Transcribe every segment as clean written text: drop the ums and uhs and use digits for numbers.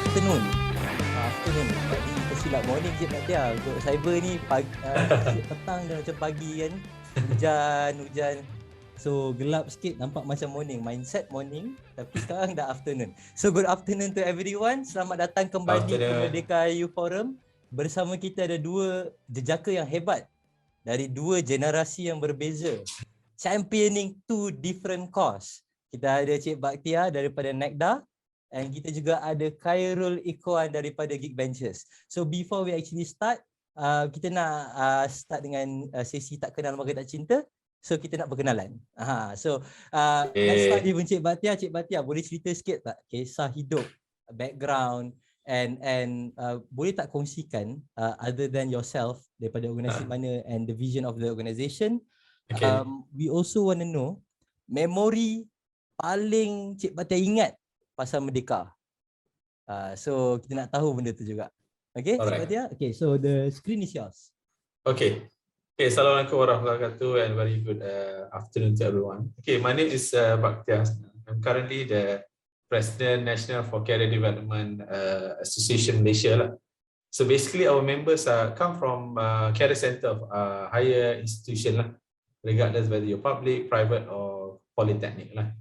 afternoon. Afternoon. Tadi tersilap morning je Bakhtiar. Untuk cyber ni petang dan macam pagi kan. Hujan. So gelap sikit, nampak macam morning. Mindset morning, tapi sekarang dah afternoon. So good afternoon to everyone. Selamat datang kembali ke Merdeka Youth Forum. Bersama kita ada dua jejaka yang hebat dari dua generasi yang berbeza, championing two different cause. Kita ada Cik Bakhtiar daripada NACDA, and kita juga ada Khairul Ikhwan daripada Geekbenchers. So before we actually start, kita nak start dengan sesi tak kenal maka tak cinta. So kita nak perkenalan. Let's start with Cik Bakhtiar. Cik Bakhtiar, boleh cerita sikit tak kisah hidup, background, and boleh tak kongsikan other than yourself daripada organisasi mana and the vision of the organisation. We also want to know memori paling Cik Bakhtiar ingat pasal Merdeka. So kita nak tahu benda tu juga. Okay, Cik Bakhtiar? Okay, so the screen is yours. Okay, Assalamualaikum warahmatullahi wabarakatuh and very good afternoon to everyone. Okay, my name is Bakhtiar. I'm currently the President National for Career Development Association Malaysia lah. So basically our members come from career center of higher institution lah, regardless whether you're public, private or polytechnic lah.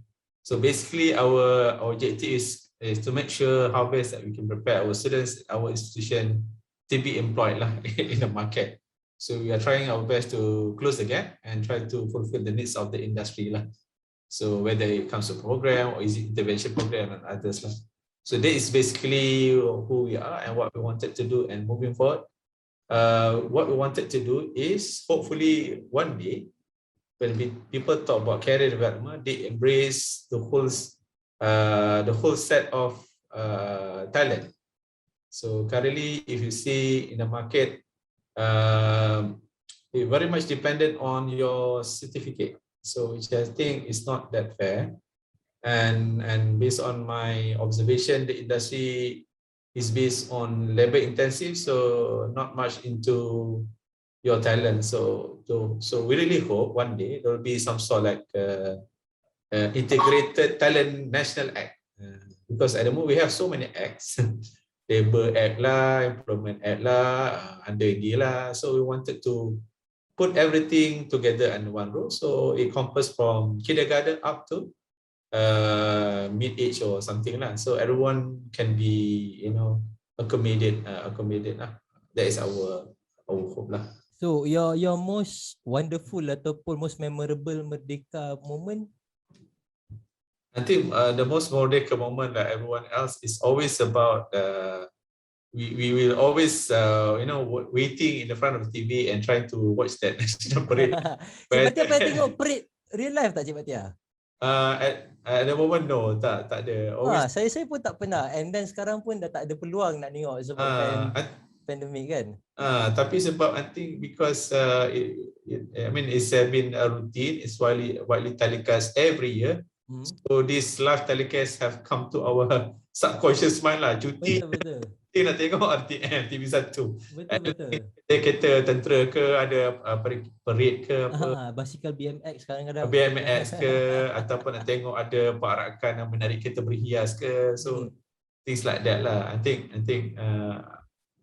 So basically our objective is to make sure how best that we can prepare our students, our institution to be employed lah in the market. So we are trying our best to close the gap and try to fulfill the needs of the industry lah. So whether it comes to program or is it intervention program and others lah. So that is basically who we are and what we wanted to do. And moving forward, what we wanted to do is hopefully one day when people talk about career development, they embrace the whole set of talent. So currently, if you see in the market, it very much dependent on your certificate. So which I think is not that fair. And based on my observation, the industry is based on labor intensive, so not much into your talent. So we really hope one day there will be some sort like integrated talent national act, because at the moment we have so many acts. Labor Act lah, Employment Act lah, under ini lah. So we wanted to put everything together under one roof. So it encompasses from kindergarten up to mid-age or something lah. So everyone can be, accommodated lah. That is our hope lah. So your most wonderful ataupun most memorable Merdeka moment? I think the most Merdeka moment, like everyone else, is always about we will always waiting in the front of the TV and trying to watch that national parade. Cik Bakhtiar pernah tengok parade real life tak, Cik Bakhtiar? At the moment no, tak ada. Saya pun tak pernah, and then sekarang pun dah tak ada peluang nak tengok sebab pandemik kan. Tapi sebab I think because it's been a routine, it's widely telecast every year. So this live telecast have come to our subconscious mind lah. Cuti kita nak tengok RTM TV1. Betul. Kereta tentera ke, ada parade ke apa. Basikal BMX kadang-kadang. BMX ke ataupun nak tengok ada perarakan yang menarik kereta berhias ke. So things like that lah. I think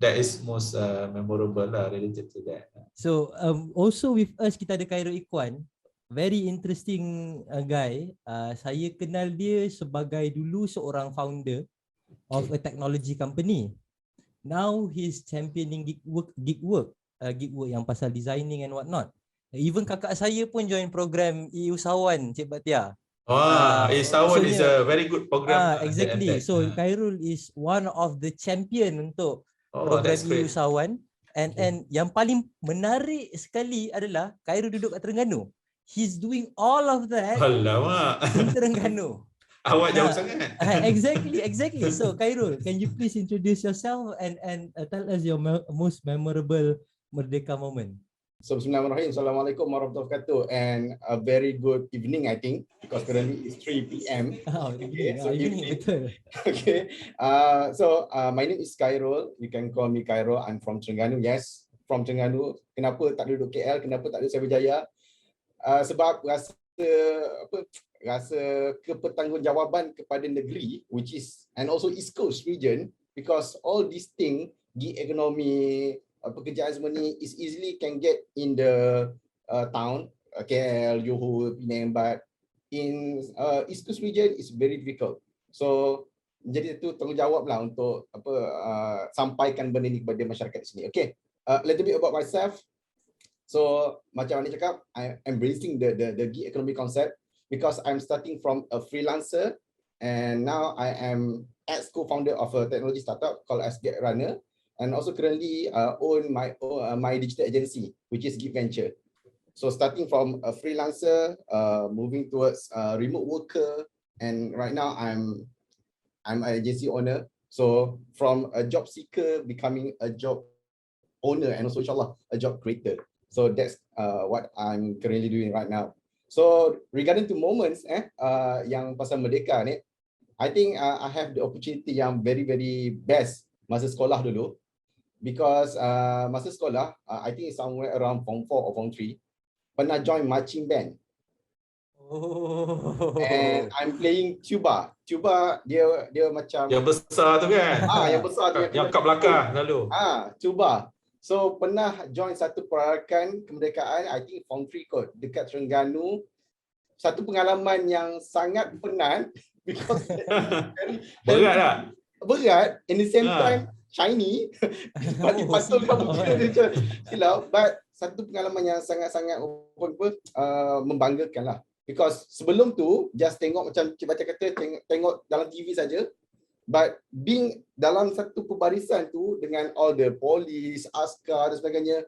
that is most memorable lah related to that. So also with us kita ada Khairul Ikhwan. Very interesting guy. Saya kenal dia sebagai dulu seorang founder of a technology company. Now he's championing gig work yang pasal designing and whatnot. Even kakak saya pun join program e-usahawan, Cik Bakhtiar. E-usahawan is a very good program. Exactly. So Khairul is one of the champion untuk program e-usahawan. And yang paling menarik sekali adalah Khairul duduk kat Terengganu. He's doing all of that in Terengganu. Awak jauh sangat. Exactly. So Khairul, can you please introduce yourself and tell us your most memorable Merdeka moment? So bismillahirrahmanirrahim. Assalamualaikum warahmatullahi wabarakatuh, and a very good evening I think, because currently it's 3 PM. Evening, betul. Okay. My name is Khairul. You can call me Khairul. I'm from Terengganu. Yes, from Terengganu. Kenapa tak duduk KL? Kenapa tak ada Cyberjaya? Sebab rasa kebertanggungjawaban kepada negeri, which is and also East Coast region, because all these things, gig economy, pekerjaan semua ni is easily can get in the town, KL, Johor, Penang, but in East Coast region is very difficult. So jadi itu tanggungjawab lah untuk sampaikan benda ni kepada masyarakat di sini. Okay, a little bit about myself. So macam mana cakap, I'm embracing the gig economy concept because I'm starting from a freelancer and now I am ex-co-founder of a technology startup called as Get Runner, and also currently own my digital agency, which is Gig Venture. So starting from a freelancer, moving towards a remote worker, and right now I'm an agency owner. So from a job seeker becoming a job owner, and also inshallah a job creator. So that's what I'm currently doing right now. So regarding to moments yang pasal Merdeka ni, I think I have the opportunity yang very best masa sekolah dulu, because masa sekolah I think it's somewhere around Form 4 or Form 3, pernah join marching band. Oh. And I'm playing tuba. Tuba dia macam Yang besar tu kan? yang besar tu yang kat belakang lalu. Tuba. So pernah join satu perarakan kemerdekaan, I think Form 3 kot, dekat Terengganu. Satu pengalaman yang sangat penat because berat tak? Berat, in the same time shiny. Patutkan muka dia silau, but satu pengalaman yang sangat-sangat membanggakan lah. Because sebelum tu just tengok macam Cik Bakhtiar kata, tengok dalam TV saja, but being dalam satu pembarisan tu dengan all the polis, askar dan sebagainya,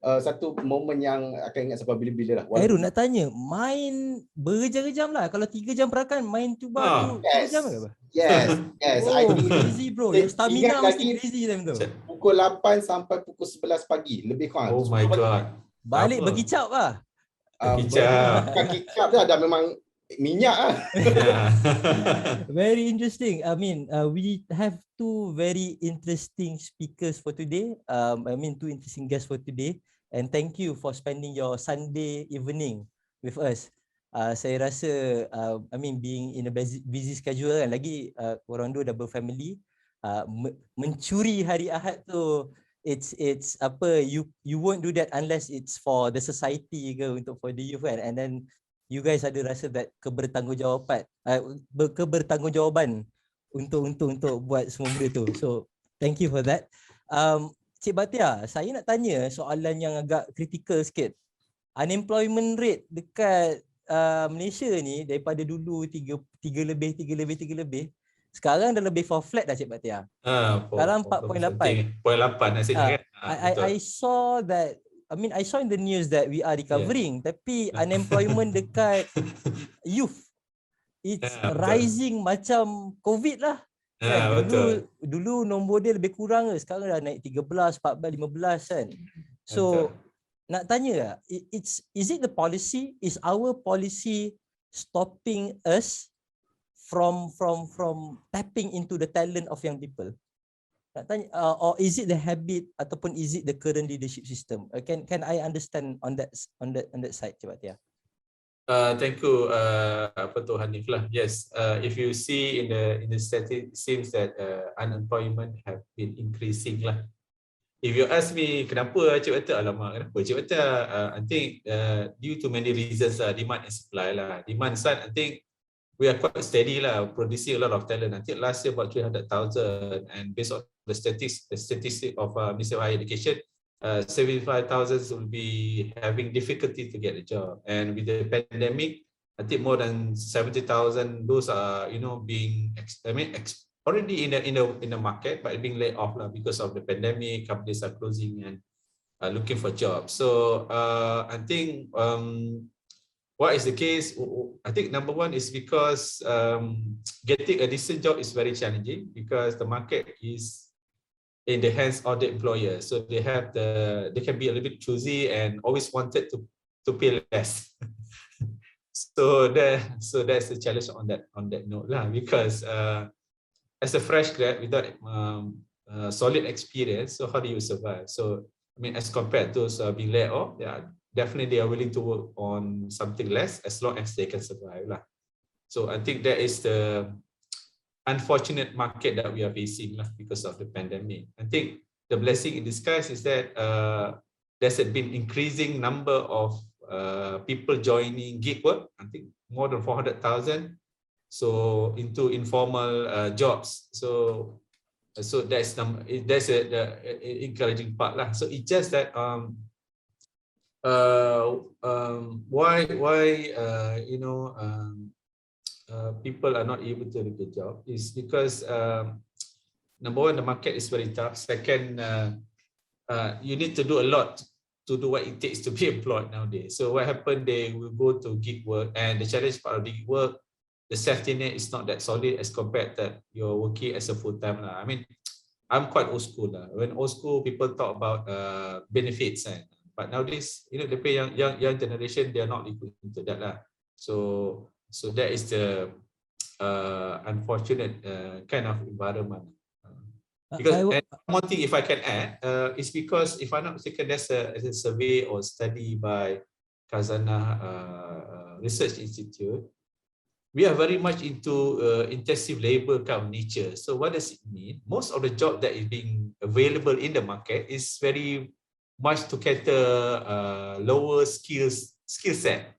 satu momen yang akan ingat sampai bila-bila lah. Khairul nak tanya, main berjam-jam lah. Kalau 3 jam perakan main tuba tu 3 jam ke apa? Yes. Oh, I think crazy bro. Your stamina mesti crazy time tu. Pukul 8 sampai pukul 11 pagi, lebih kurang. Oh my god. Balik berkicap lah. Berkicap. Bukan kicap dah, dah memang minyak lah. Very interesting. I mean, we have two very interesting speakers for today. Two interesting guests for today. And thank you for spending your Sunday evening with us. Saya rasa, being in a busy schedule kan, lagi korang dua dah berfamily, mencuri hari Ahad tu, it's apa, you won't do that unless it's for the society ke, untuk for the youth kan. And then you guys ada rasa that kebertanggungjawab untuk buat semua benda tu. So thank you for that. Cik Bakhtiar, saya nak tanya soalan yang agak kritikal sikit. Unemployment rate dekat Malaysia ni daripada dulu 3 lebih, sekarang dah lebih for flat dah Cik Bakhtiar. Sekarang 4.8. 0.8 asalnya kan. I saw that, I saw in the news that we are recovering, tapi unemployment dekat youth, it's rising macam COVID lah. Dulu nombor dia lebih kurang ke, sekarang dah naik 13, 14, 15 kan. So nak tanya, is it the policy? Is our policy stopping us from tapping into the talent of young people? Nak tanya, or is it the habit ataupun is it the current leadership system? Can I understand on that side, Cik Bakhtiar? Thank you, Hanif lah. Yes, if you see in the statistics, it seems that unemployment have been increasing lah. If you ask me kenapa Cik Bakhtiar, kenapa Cik Bakhtiar, I think due to many reasons, demand and supply lah. Demand side, I think we are quite steady lah, producing a lot of talent. I think last year about 300,000, and based on the statistic of Ministry of Higher Education, 75,000 will be having difficulty to get a job. And with the pandemic, I think more than 70,000 those are being already in the market but being laid off because of the pandemic. Companies are closing and looking for jobs. So I think what is the case? I think number one is because getting a decent job is very challenging because the market is in the hands of the employer. So they can be a little bit choosy and always wanted to pay less. So that's the challenge on that note lah, because as a fresh grad without solid experience, so how do you survive? So as compared to those being laid off, definitely they are willing to work on something less as long as they can survive lah. So I think that is the unfortunate market that we are facing because of the pandemic. I think the blessing in disguise is that there's been increasing number of people joining gig work. I think more than 400,000. So into informal jobs. So that's the encouraging part lah. So it's just that why people are not able to do the job is because number one, the market is very tough. Second, you need to do a lot to do what it takes to be employed nowadays. So what happened? They will go to gig work, and the challenge part of gig work, the safety net is not that solid as compared that you're working as a full-time. I mean, I'm quite old school. When old school, people talk about benefits. But nowadays, the young generation, they are not into that. So that is the unfortunate kind of environment. Because and one more thing, if I can add, is because if I'm not mistaken, there's a survey or study by Khazanah Research Institute. We are very much into intensive labor kind of nature. So what does it mean? Most of the job that is being available in the market is very much to cater lower skill set.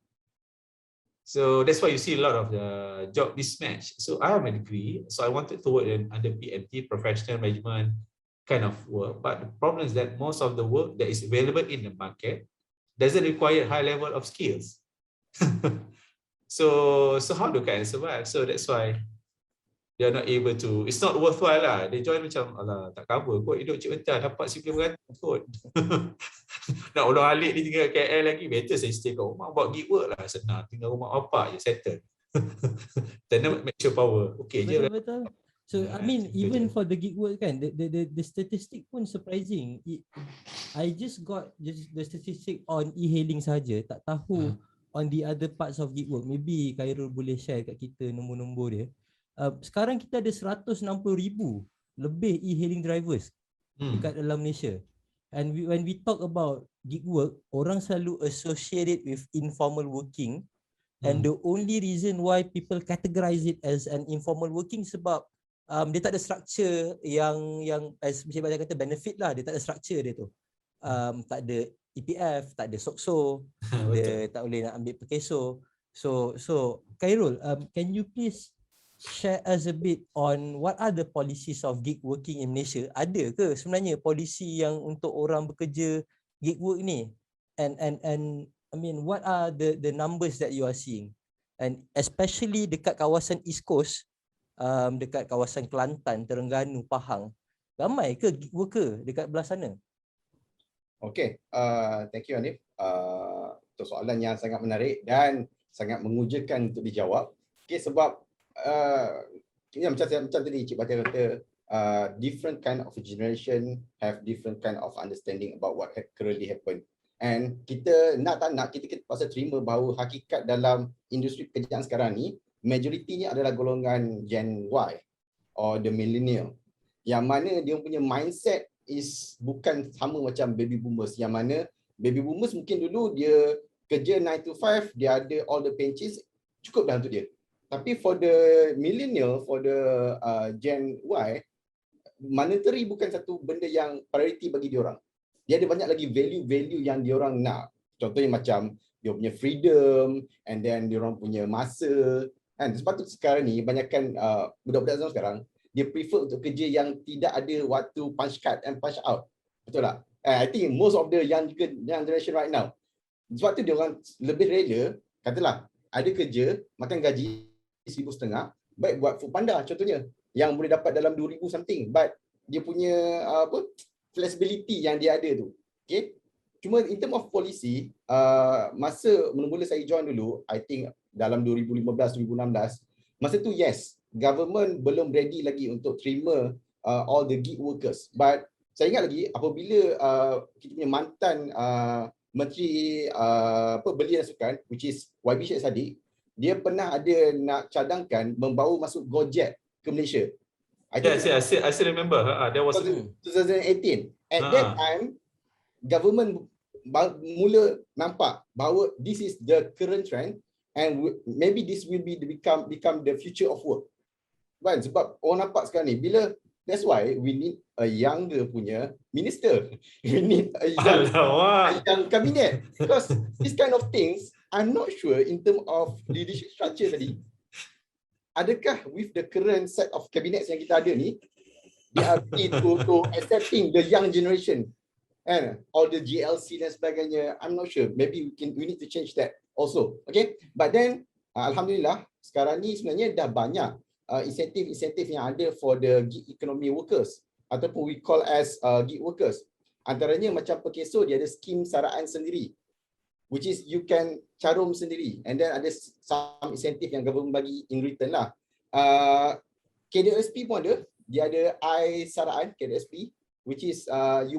So that's why you see a lot of the job mismatch. So I have a degree, so I wanted to work under PMT, professional management kind of work. But the problem is that most of the work that is available in the market doesn't require high level of skills. So how do I survive? So that's why they are not able to. It's not worthwhile lah. They join macam alah tak cover kot hidup cik mental dapat RM9 kot. Nak ulang alik ni tinggal KL lagi, better saya stay kat rumah buat gig work lah, senang tinggal rumah bapak je settle. Tenant make sure power. Okay je. Betul. So I mean even for the gig work kan, the statistic pun surprising. I just got the statistic on e-hailing saja, tak tahu on the other parts of gig work. Maybe Khairul boleh share kat kita nombor-nombor dia. Sekarang kita ada 160,000 lebih e-hailing drivers dekat dalam Malaysia. And when we talk about gig work, orang selalu associate it with informal working. And the only reason why people categorize it as an informal working sebab dia tak ada structure yang as Encik Bakhtiar kata benefit lah, dia tak ada structure dia tu. Tak ada EPF, tak ada SOKSO, dia tak boleh nak ambil perkeso. So Khairul, can you please share us a bit on what are the policies of gig working in Malaysia? Ada ke sebenarnya polisi yang untuk orang bekerja gig work ni? And I mean, what are the numbers that you are seeing? And especially dekat kawasan East Coast, dekat kawasan Kelantan, Terengganu, Pahang, ramai ke gig worker dekat belah sana? Okay, thank you Hanif. Untuk soalan yang sangat menarik dan sangat mengujakan untuk dijawab. Okay, sebab macam tadi Cik Bakhtiar kata, different kind of generation have different kind of understanding about what currently happen. And kita nak tak nak, kita pasal terima bahawa hakikat dalam industri pekerjaan sekarang ni, majoritinya adalah golongan Gen Y or the millennial, yang mana dia punya mindset is bukan sama macam baby boomers, yang mana baby boomers mungkin dulu dia kerja 9 to 5, dia ada all the pensions, cukup dah untuk dia. Tapi for the millennial, for the Gen Y, monetary bukan satu benda yang priority bagi diorang. Dia ada banyak lagi value-value yang diorang nak. Contohnya macam dia punya freedom, and then diorang punya masa. Kan? Sebab tu sekarang ni banyakkan budak-budak zaman sekarang, dia prefer untuk kerja yang tidak ada waktu punch card and punch out. Betul tak? I think most of the young generation right now. Sebab tu dia orang lebih rela, katalah ada kerja, makan gaji RM1,500, baik buat food panda contohnya, yang boleh dapat dalam 2,000 something, but dia punya flexibility yang dia ada tu. Okay? Cuma in term of policy, masa mula-mula saya join dulu, I think dalam 2015-2016, masa tu yes, government belum ready lagi untuk terima all the gig workers. But saya ingat lagi apabila kita punya mantan Menteri Belia dan Sukan, which is YB Syed Saddiq, dia pernah ada nak cadangkan membawa masuk Gojek ke Malaysia. I still remember. That was 2018. At that time, government mula nampak bahawa this is the current trend and maybe this will be become the future of work. Kan, sebab orang nampak sekarang ni, that's why we need a younger punya minister. We need a young cabinet. Because this kind of things, I'm not sure in terms of leadership structure tadi, adakah with the current set of cabinets yang kita ada ni, they are ready to accepting the young generation and all the GLC dan sebagainya. I'm not sure. Maybe we need to change that also. Okay. But then, alhamdulillah, sekarang ni sebenarnya dah banyak insentif-insentif yang ada for the gig economy workers ataupun we call as gig workers. Antaranya macam Pekeso, dia ada skim saraan sendiri, which is you can carum sendiri, and then ada some insentif yang government bagi in return lah. KDSP pun ada, dia ada saraan KDSP, which is you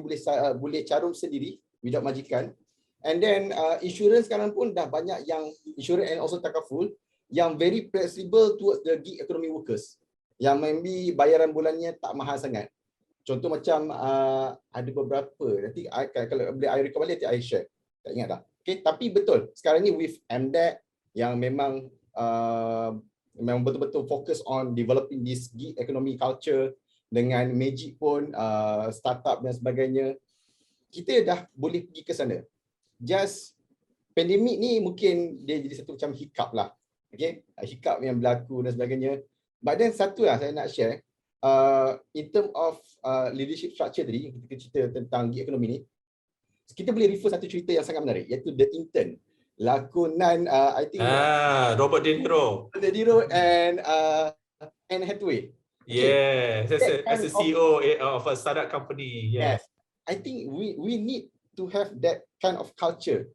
boleh carum sendiri without majikan. And then insurance sekarang pun dah banyak yang insurance and also takaful yang very flexible towards the gig economy workers, yang maybe bayaran bulannya tak mahal sangat. Contoh macam ada beberapa, nanti kalau boleh I record balik, nanti I share, tak ingat dah. Okay, tapi betul sekarang ni with MDEC yang memang memang betul-betul fokus on developing this gig economy culture, dengan Magic pun startup dan sebagainya, kita dah boleh pergi ke sana. Just pandemik ni mungkin dia jadi satu macam hiccup lah. Okay, hiccup yang berlaku dan sebagainya. But then satu lah saya nak share, in term of leadership structure tadi, kita cerita tentang gig economy ni, kita boleh refer satu cerita yang sangat menarik, iaitu The Intern, lakonan I think Robert De Niro and Anne Hathaway. Okay. Yeah, as a CEO of a startup company. Yes, I think we need to have that kind of culture.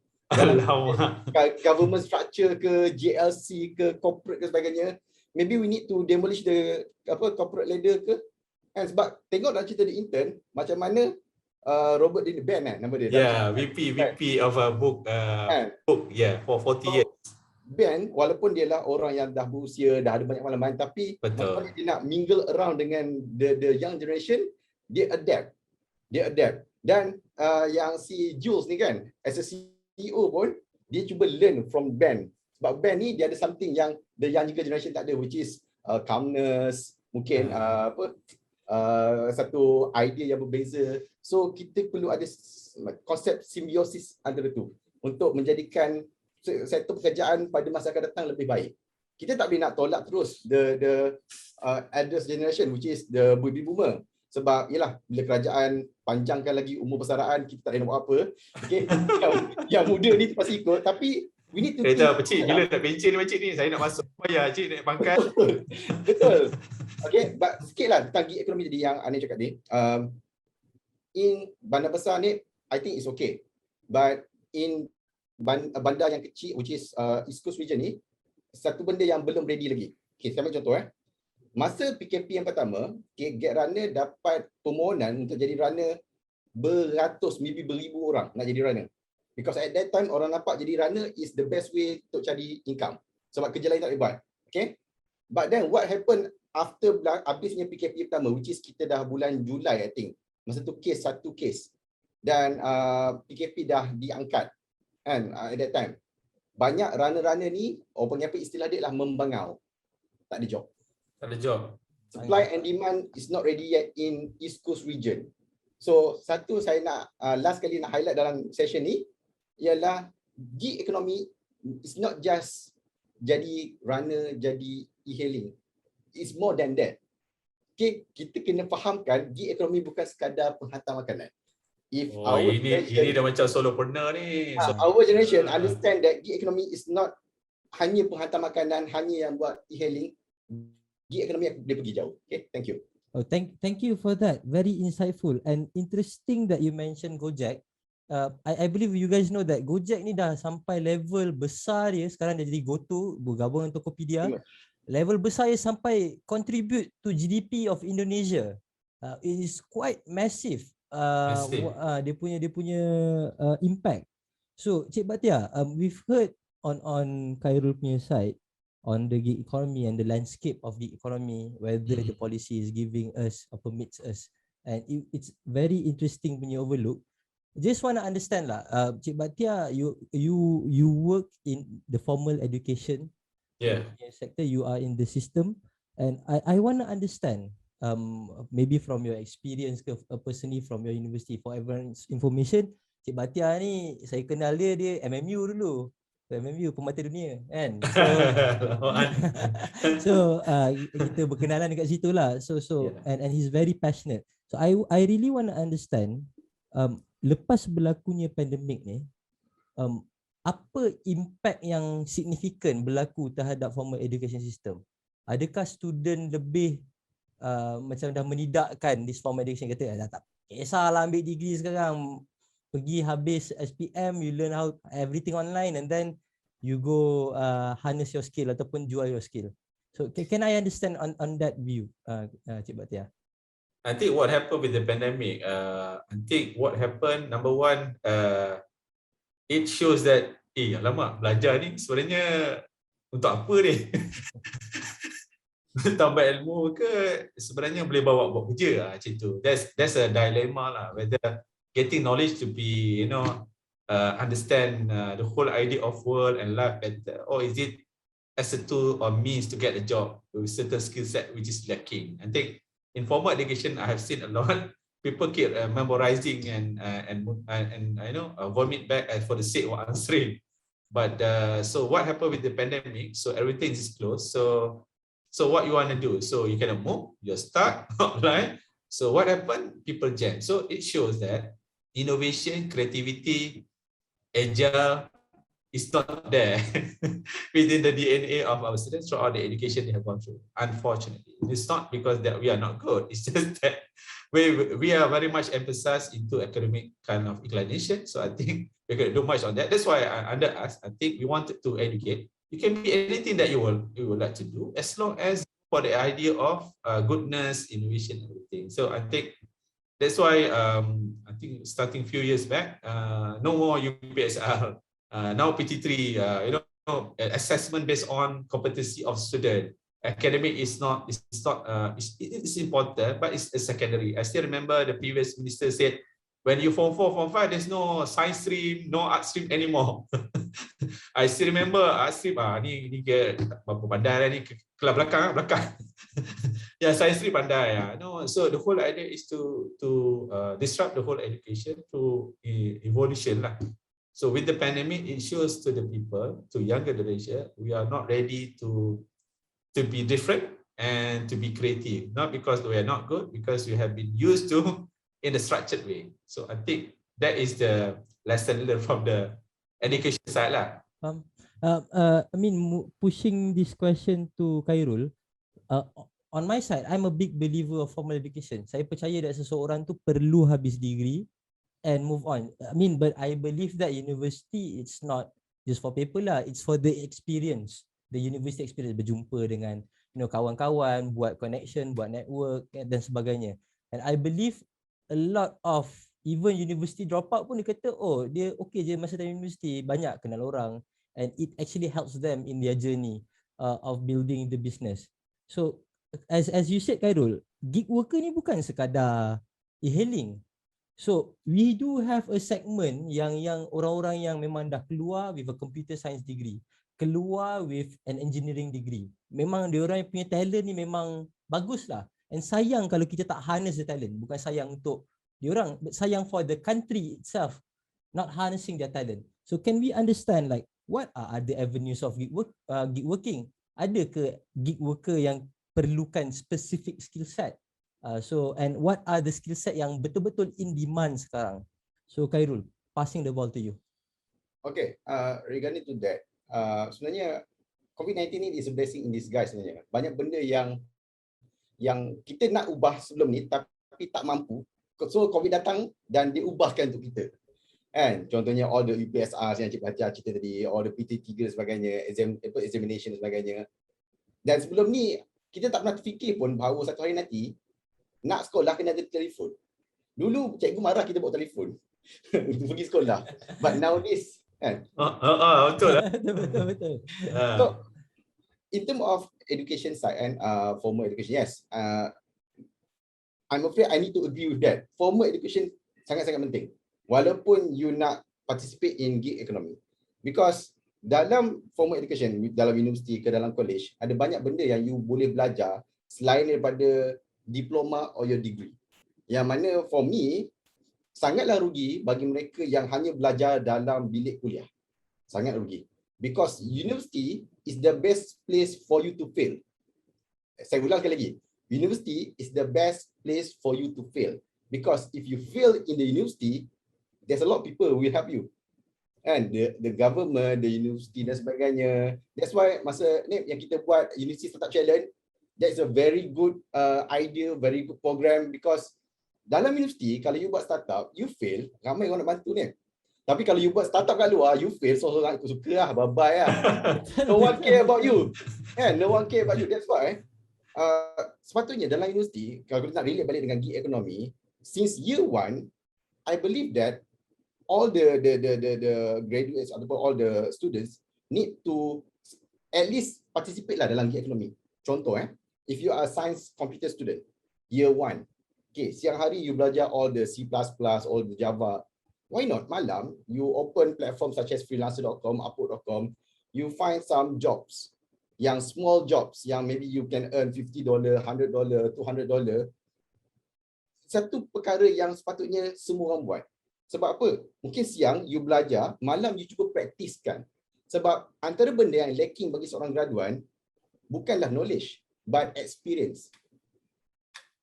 Government structure ke, JLC ke, corporate ke sebagainya. Maybe we need to demolish the corporate ladder ke. And sebab tengok dalam cerita The Intern, macam mana Robert De Niro, Ben nama dia. Yeah, VP of a book, for 40 years. Ben, walaupun dia lah orang yang dah berusia, dah ada banyak pengalaman, tapi macam mana dia nak mingle around dengan the young generation, dia adapt. Dan yang si Jules ni kan, as a CEO pun, dia cuba learn from Ben. Sebab Ben ni dia ada something yang the younger generation tak ada, which is calmness, mungkin satu idea yang berbeza. So kita perlu ada konsep simbiosis antara tu untuk menjadikan sektor pekerjaan pada masa akan datang lebih baik. Kita tak boleh nak tolak terus the eldest generation, which is the baby boomer. Sebab yalah, bila kerajaan panjangkan lagi umur persaraan, kita tak boleh nak buat apa. Okay? yang muda ni pasti ikut, tapi we need to Pakcik, bila nak pencen ni, saya nak masuk bayar cik naik pangkat. Betul. Okay, but sikit lah tentang gig ekonomi tadi yang Ani cakap ni. In bandar besar ni, I think it's okay. But in bandar yang kecil, which is East Coast region ni, satu benda yang belum ready lagi. Okay, saya ambil contoh Masa PKP yang pertama, Get Runner dapat permohonan untuk jadi runner beratus, maybe beribu orang nak jadi runner. Because at that time, orang nampak jadi runner is the best way untuk cari income. Sebab kerja lain tak boleh buat. Okay? But then what happened after habisnya PKP pertama, which is kita dah bulan Julai, I think. Masa tu satu case. Dan PKP dah diangkat. Kan, at that time. Banyak runner-runner ni, orang panggil apa istilah dia lah, membangau. Tak ada job. Supply and demand is not ready yet in East Coast region. So satu saya nak last kali nak highlight dalam session ni ialah gig economy is not just jadi runner, jadi e-hailing. It's more than that. Okay, kita kena fahamkan gig economy bukan sekadar penghantar makanan. If ini dah macam solopreneur ni. Our generation understand that gig economy is not hanya penghantar makanan, hanya yang buat e-hailing. Gig economy dia pergi jauh. Okay, thank you. Oh, thank you for that. Very insightful and interesting that you mentioned Gojek. I believe you guys know that Gojek ni dah sampai level besar dia. Sekarang dia jadi GoTo, bergabung dengan Tokopedia. Level besar dia sampai contribute to GDP of Indonesia. It is quite massive. Dia punya impact. So, Cik Bakhtiar, we've heard on Khairul punya side on the gig economy and the landscape of gig economy, whether the policy is giving us or permits us, and it's very interesting when you overlook. Just want to understand lah, Cik Bakhtiar, you work in the formal education sector, you are in the system. And I want to understand, maybe from your experience ke, personally from your university, for everyone's information, Cik Bakhtiar ni saya kenal dia MMU dulu. MMU Pemata Dunia kan. So so kita berkenalan dekat situ lah. So and he's very passionate. So I really want to understand, lepas berlakunya pandemik ni, apa impact yang signifikan berlaku terhadap formal education system? Adakah student lebih macam dah menidakkan this formal education, kata tak kisahlah ambil degree sekarang, pergi habis SPM, you learn how everything online and then you go harness your skill ataupun jual your skill. So can I understand on that view, Cik Bakhtiar? I think what happened with the pandemic, I think what happened, number one, it shows that alamak, belajar ni sebenarnya untuk apa ni? Tambah ilmu ke sebenarnya boleh bawa buat kerja macam tu. That's a dilemma lah, whether getting knowledge to be, understand the whole idea of world and life better, or is it as a tool or means to get a job with certain skill set which is lacking. I think in formal education I have seen a lot people keep memorizing and vomit back for the sake of answering. But so what happened with the pandemic? So everything is closed. So what you want to do? So you cannot move, you're stuck online. So what happened? People jam. So it shows that innovation, creativity, agile is not there within the DNA of our students throughout the education they have gone through. Unfortunately, it's not because that we are not good. It's just that we are very much emphasized into academic kind of inclination. So I think we can do much on that. That's why under us, I think we wanted to educate. You can be anything that you would like to do, as long as for the idea of goodness, innovation, everything. So I think that's why I think starting a few years back, no more UPSR. Now PT3, assessment based on competency of student. Academic is not. It's important, but it's secondary. I still remember the previous minister said, when you form 4, form 5, there's no science stream, no art stream anymore. I still remember art stream. Ni ke berapa pandai ni, kelas belakang. Yeah, science stream pandai. No, so the whole idea is to disrupt the whole education through evolution lah. So with the pandemic, it shows to the people, to younger generation, we are not ready to be different and to be creative. Not because we are not good, because we have been used to in a structured way. So I think that is the lesson learned from the education side lah. I mean, pushing this question to Khairul, on my side, I'm a big believer of formal education. Saya percaya that seseorang tu perlu habis degree and move on. I mean, but I believe that university, it's not just for paper lah, it's for the experience, the university experience, berjumpa dengan kawan-kawan, buat connection, buat network dan sebagainya. And I believe a lot of even university dropout pun dia kata, oh dia okay je masa time university, banyak kenal orang, and it actually helps them in their journey of building the business. So as you said Khairul, gig worker ni bukan sekadar e-hailing. So we do have a segment yang orang-orang yang memang dah keluar with a computer science degree, keluar with an engineering degree. Memang diorang punya talent ni memang bagus lah. And sayang kalau kita tak harness the talent. Bukan sayang untuk diorang, but sayang for the country itself not harnessing their talent. So can we understand like what are the avenues of gig working? Ada ke gig worker yang perlukan specific skill set? So and what are the skill set yang betul-betul in demand sekarang? So Khairul, passing the ball to you. Okay, regarding to that, sebenarnya COVID-19 ni is a blessing in disguise sebenarnya. Banyak benda yang kita nak ubah sebelum ni tapi tak mampu. So COVID datang dan diubahkan untuk kita. Kan? Contohnya all the UPSR yang Cik Bakhtiar cerita tadi, all the PT3 dan sebagainya, examination dan sebagainya. Dan sebelum ni kita tak pernah terfikir pun bahawa satu hari nanti nak sekolah kena ada telefon. Dulu cikgu marah kita bawa telefon untuk pergi sekolah. But nowadays kan. Betul lah. Betul. So in terms of education side and formal education, yes, I'm afraid I need to agree with that. Formal education sangat-sangat penting. Walaupun you nak participate in gig economy. Because dalam formal education, dalam universiti ke dalam college, ada banyak benda yang you boleh belajar selain daripada diploma or your degree. Yang mana for me, sangatlah rugi bagi mereka yang hanya belajar dalam bilik kuliah. Sangat rugi. Because university is the best place for you to fail. Saya ulang sekali lagi. University is the best place for you to fail. Because if you fail in the university, there's a lot of people who will help you. And the government, the university dan sebagainya. That's why masa ni yang kita buat University Startup Challenge, that's a very good idea, very good program, because dalam universiti kalau you buat startup, you fail, ramai orang nak bantu ni. Tapi kalau you buat startup kat luar, you fail, seorang aku suka lah, bye-bye lah. No one care about you. No one care about you. That's why sepatutnya dalam universiti, kalau kita nak relate balik dengan gig economy, since year 1, I believe that all the graduates ataupun all the students need to at least participate lah dalam gig economy. Contoh if you are a science computer student, year 1, okay, siang hari you belajar all the C++, all the Java. Why not malam you open platform such as freelancer.com, upwork.com, you find some jobs, yang small jobs, yang maybe you can earn $50, $100, $200. Satu perkara yang sepatutnya semua orang buat. Sebab apa? Mungkin siang you belajar, malam you cuba praktiskan. Sebab antara benda yang lacking bagi seorang graduan bukanlah knowledge, but experience.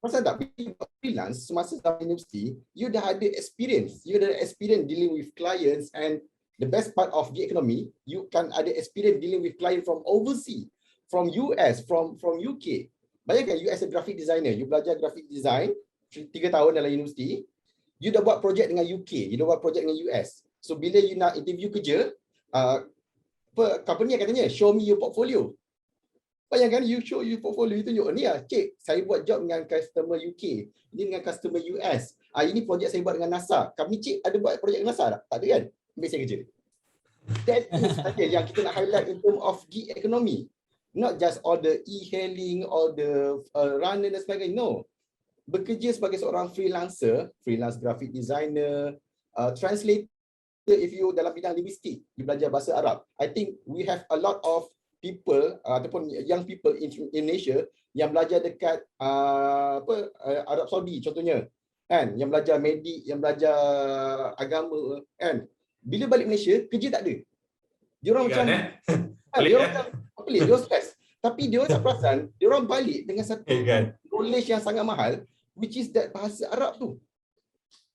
Pasal tak, bila freelance, semasa dalam universiti, you dah ada experience. You dah ada experience dealing with clients, and the best part of the economy, you can ada experience dealing with client from overseas, from US, from UK. Bayangkan you as a graphic designer, you belajar graphic design 3 tahun dalam universiti, you dah buat projek dengan UK, you dah buat projek dengan US. So bila you nak interview kerja, company katanya, show me your portfolio. Bayangkan you show you portfolio, you tunjuk, ni lah, cik, saya buat job dengan customer UK, ini dengan customer US. Ini projek saya buat dengan NASA. Kami cik ada buat projek dengan NASA tak? Tak ada kan? Ambil saya kerja. That is saja yang kita nak highlight in term of gig economy. Not just all the e-hailing, all the runner dan sebagainya. No. Bekerja sebagai seorang freelancer, freelance graphic designer, translator, if you dalam bidang linguistik, you belajar bahasa Arab. I think we have a lot of people ataupun young people in Indonesia yang belajar dekat Arab Saudi contohnya, kan, yang belajar medik, yang belajar agama, kan. Bila balik Malaysia, kerja tak ada. Dia orang macam dia orang pelik, dia orang stres. Tapi dia orang tak perasan, dia orang balik dengan satu knowledge yang sangat mahal, which is that bahasa Arab tu.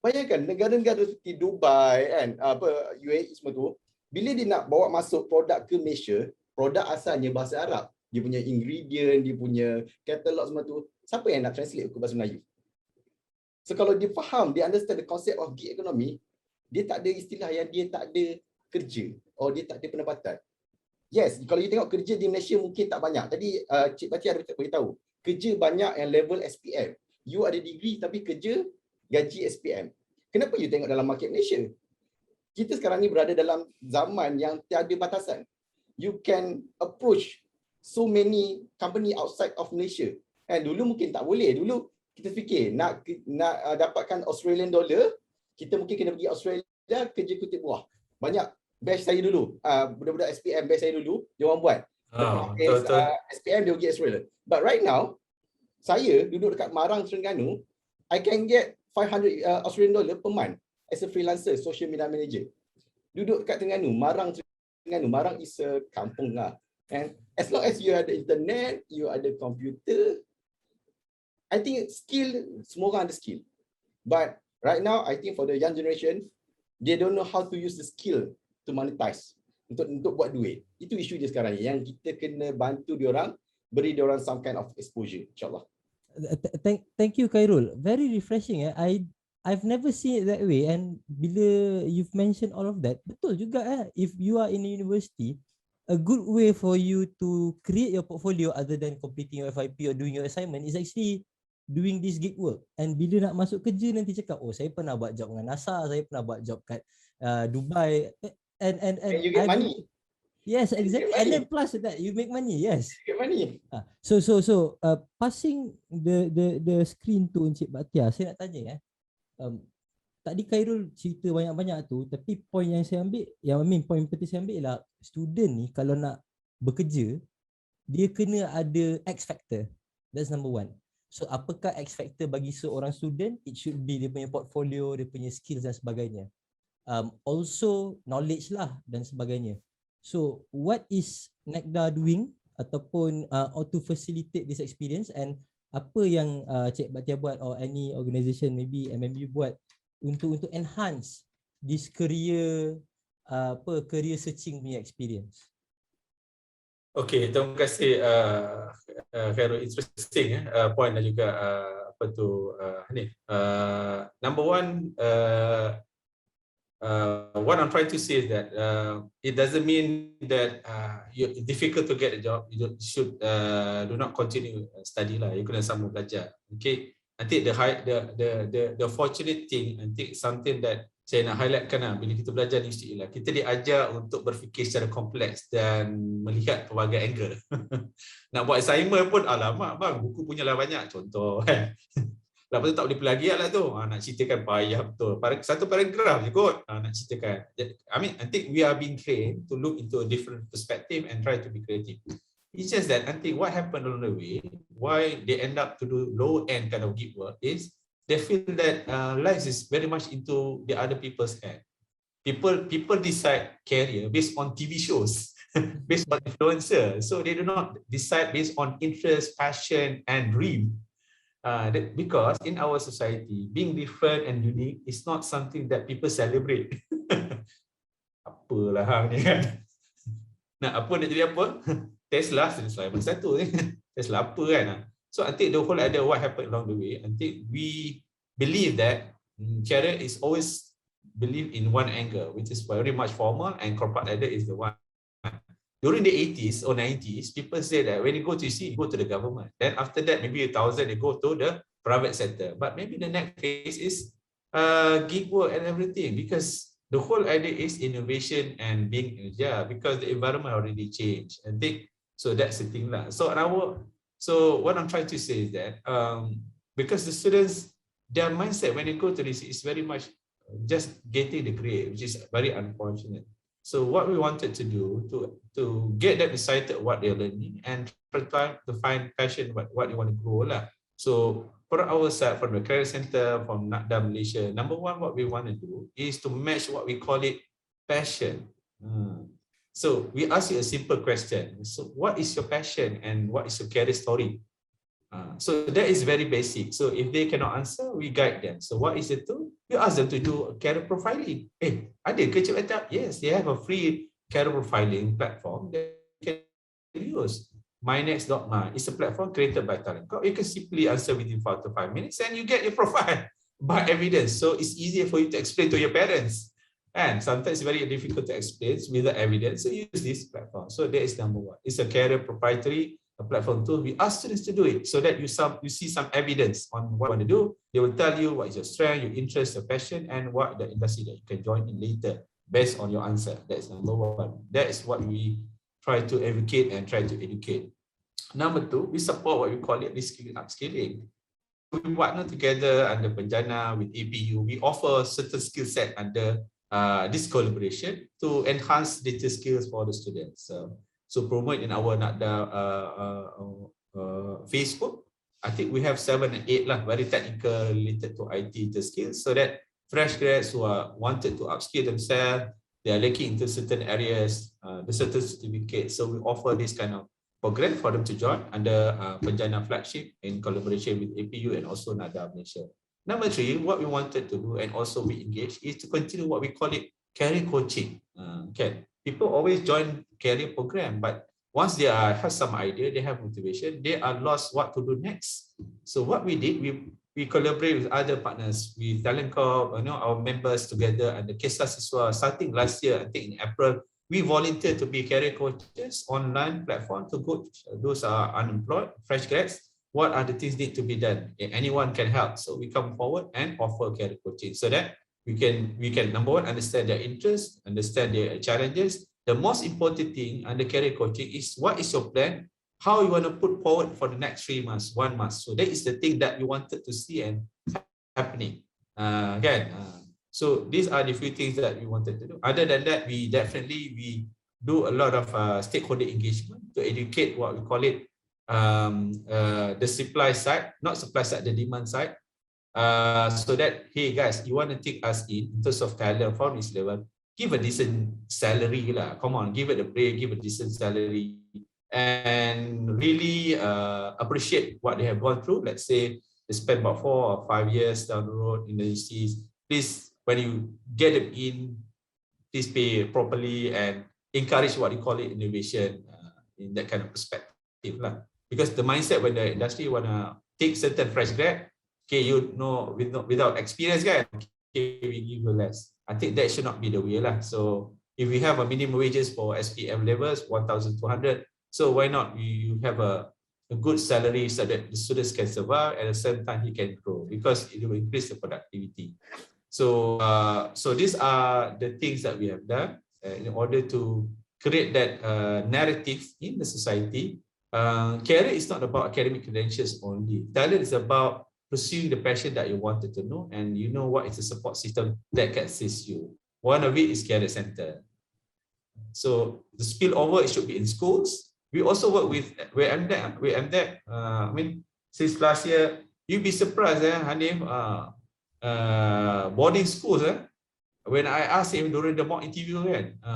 Bayangkan negara-negara seperti Dubai, kan, UAE semua tu, bila dia nak bawa masuk produk ke Malaysia, produk asalnya bahasa Arab. Dia punya ingredient, dia punya katalog semua tu. Siapa yang nak translate ke bahasa Melayu? So kalau dia faham, dia understand the concept of gig economy, dia tak ada istilah yang dia tak ada kerja atau dia tak ada pendapatan. Yes, kalau you tengok kerja di Malaysia mungkin tak banyak. Tadi Cik Bakhtiar ada beritahu, kerja banyak yang level SPM. You ada degree tapi kerja gaji SPM. Kenapa you tengok dalam market Malaysia? Kita sekarang ni berada dalam zaman yang tiada batasan. You can approach so many company outside of Malaysia. Dulu mungkin tak boleh. Dulu kita fikir nak dapatkan Australian dollar, kita mungkin kena pergi Australia kerja kutip buah. Banyak batch saya dulu, budak-budak SPM batch saya dulu, dia orang buat. SPM dia pergi Australia. But right now, saya duduk dekat Marang, Terengganu, I can get 500 Australian dollar per month as a freelancer, social media manager. Duduk dekat Terengganu, Marang is a kampung lah. And as long as you ada internet, you ada computer, I think skill, semua orang ada skill. But right now, I think for the young generation, they don't know how to use the skill to monetize, untuk buat duit. Itu isu dia sekarang yang kita kena bantu diorang, beri diorang some kind of exposure, insyaAllah. Thank you, Khairul. Very refreshing. I've never seen it that way, and bila you've mentioned all of that, betul juga. If you are in a university, a good way for you to create your portfolio other than completing your FYP or doing your assignment is actually doing this gig work. And bila nak masuk kerja nanti cakap, oh saya pernah buat job dengan NASA, saya pernah buat job kat Dubai, and you get money. Yes, exactly. And then plus that you make money. Yes. You get money. So passing the screen to Encik Bakhtiar, saya nak tanya tadi Khairul cerita banyak-banyak tu, tapi point yang saya ambil, point penting saya ambil ialah student ni kalau nak bekerja, dia kena ada X factor. That's number one. So apakah X factor bagi seorang student? It should be dia punya portfolio, dia punya skills dan sebagainya. Also knowledge lah dan sebagainya. So what is NACDA doing ataupun or to facilitate this experience, and apa yang Cik Bakhtiar buat or any organisation maybe MMU buat untuk enhance this career career searching punya experience? Okay, terima kasih Khairul, interesting point dan juga ni. Number one, what I'm trying to say is that it doesn't mean that it's difficult to get a job. You should do not continue study lah. You kena sambung belajar. Okay. Nanti the fortunate thing, nanti something that saya nak highlightkan lah, bila kita belajar di institut lah, kita diajar untuk berfikir secara kompleks dan melihat pelbagai angle. Nak buat assignment pun, alamak bang, buku punya lah banyak contoh kan. Lepas tu tak boleh plagiat lah tu. Nak ceritakan payah betul. Satu paragraf je kot nak ceritakan. I mean, I think we are being trained to look into a different perspective and try to be creative. It's just that I think what happened along the way, why they end up to do low-end kind of gig work is they feel that life is very much into the other people's hand. People decide career based on TV shows, based on influencer. So they do not decide based on interest, passion, and dream. Because in our society, being different and unique is not something that people celebrate. Apalah hang ni kan? Nak apa nak jadi apa? Tesla nombor satu ni. Tesla apa kan? So I think the whole idea what happened along the way, I think we believe that career is always believed in one angle, which is very much formal, and corporate ladder is the one. During the 80s or 90s, people say that when you go to you go to the government. Then after that, maybe 1,000 they go to the private sector. But maybe the next phase is gig work and everything, because the whole idea is innovation and being because the environment already changed. I think so. That's the thing lah. So what I'm trying to say is that because the students, their mindset when they go to this is very much just getting the grade, which is very unfortunate. So what we wanted to do to get them excited what they're learning and try to find passion what they want to grow lah. So for our side, from the Career Center, from NACDA Malaysia, number one, what we want to do is to match what we call it passion. So we ask you a simple question. So what is your passion and what is your career story? So that is very basic. So if they cannot answer, we guide them. So what is it to? We ask them to do career profiling. Ada ke Cik Bakhtiar? Yes, they have a free career profiling platform that you can use. MyNext.my is a platform created by Talent. You can simply answer within 4 to 5 minutes and you get your profile by evidence. So it's easier for you to explain to your parents. And sometimes it's very difficult to explain without evidence. So use this platform. So that is number one. It's a career proprietary platform tool. We ask students to do it so that you see some evidence on what you want to do. They will tell you what is your strength, your interest, your passion, and what the industry that you can join in later based on your answer. That's number one. That is what we try to advocate and try to educate. Number two, we support what we call it reskilling, upskilling. We partner together under Penjana with APU. We offer certain skill set under this collaboration to enhance data skills for the students. So promote in our NACDA Facebook. I think we have 7 and 8 lah, very technical related to IT skills, so that fresh grads who are wanted to upskill themselves, they are looking into certain areas, the certain certificates. So we offer this kind of program for them to join under Penjana flagship in collaboration with APU and also NACDA Malaysia. Number 3, what we wanted to do and also we engage is to continue what we call it career coaching. Okay. People always join career program, but once they have some idea, they have motivation, they are lost what to do next. So what we did, we collaborate with other partners, with Talent Corp, our members together, and the Kesah Siswa, starting last year, I think in April, we volunteered to be career coaches online platform to go those are unemployed, fresh grads. What are the things need to be done? Anyone can help. So we come forward and offer career coaching so that we can number one, understand their interests, understand their challenges. The most important thing under career coaching is what is your plan, how you want to put forward for the next 3 months, 1 month. So that is the thing that we wanted to see and happening. So these are the few things that we wanted to do. Other than that, we do a lot of stakeholder engagement to educate what we call it the supply side, not supply side, the demand side. So that, hey guys, you want to take us in terms of talent from this level, give a decent salary lah. Come on, give it a break, give a decent salary, and really appreciate what they have gone through. Let's say they spend about 4 or 5 years down the road in the UCs. Please, when you get them in, please pay properly and encourage what you call it innovation in that kind of perspective lah. Because the mindset when the industry wanna take certain fresh grad, okay, you know, without experience, kan, okay, we give you less. I think that should not be the way lah. So if we have a minimum wages for SPM levels 1,200, so why not you have a good salary so that the students can survive, at the same time he can grow, because it will increase the productivity. So so these are the things that we have done in order to create that narrative in the society. Career is not about academic credentials only. Talent is about pursuing the passion that you wanted to know, and you know what is the support system that can assist you. One of it is career center. So the spillover, it should be in schools. We also work with MDEC. I mean, since last year, you'd be surprised, Hanif, boarding schools. When I asked him during the mock interview,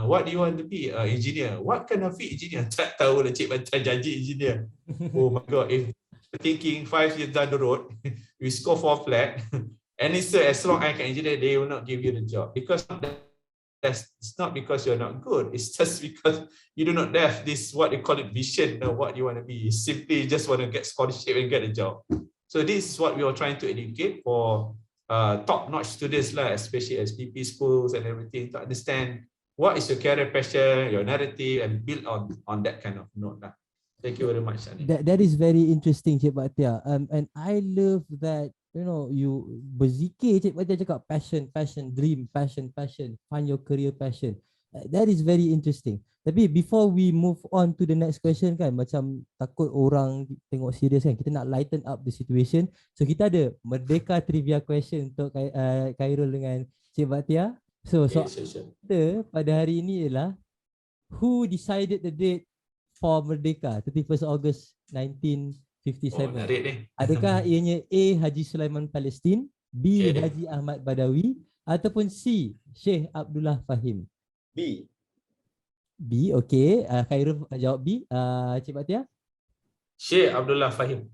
what do you want to be? Engineer. What kind of fit engineer? Tak tahu lah, cik macam janji engineer. Oh my God, if thinking 5 years down the road, we score 4 flat, and it's as long as I can engineer, they will not give you the job. Because it's not because you're not good, it's just because you do not have this, what they call it, vision of what you want to be. You simply just want to get scholarship and get a job. So this is what we are trying to educate for top-notch students, especially SPP schools and everything, to understand what is your career passion, your narrative, and build on that kind of note. Thank you very much, Ani. That is very interesting, Cik Bakhtiar. And I love that, you know, you berzikir, Cik Bakhtiar cakap passion, dream, passion, find your career passion. That is very interesting. Tapi before we move on to the next question, kan, macam takut orang tengok serius, kan, kita nak lighten up the situation. So kita ada Merdeka trivia question untuk Khairul dengan Cik Bakhtiar. So kita pada hari ini ialah, who decided the date for Merdeka 31st August 1957? Adakah ianya A. Haji Sulaiman Palestin, B. Haji Ahmad Badawi, ataupun C. Sheikh Abdullah Fahim? B, okay. Khairul jawab B. Cik Bakhtiar? Sheikh Abdullah Fahim.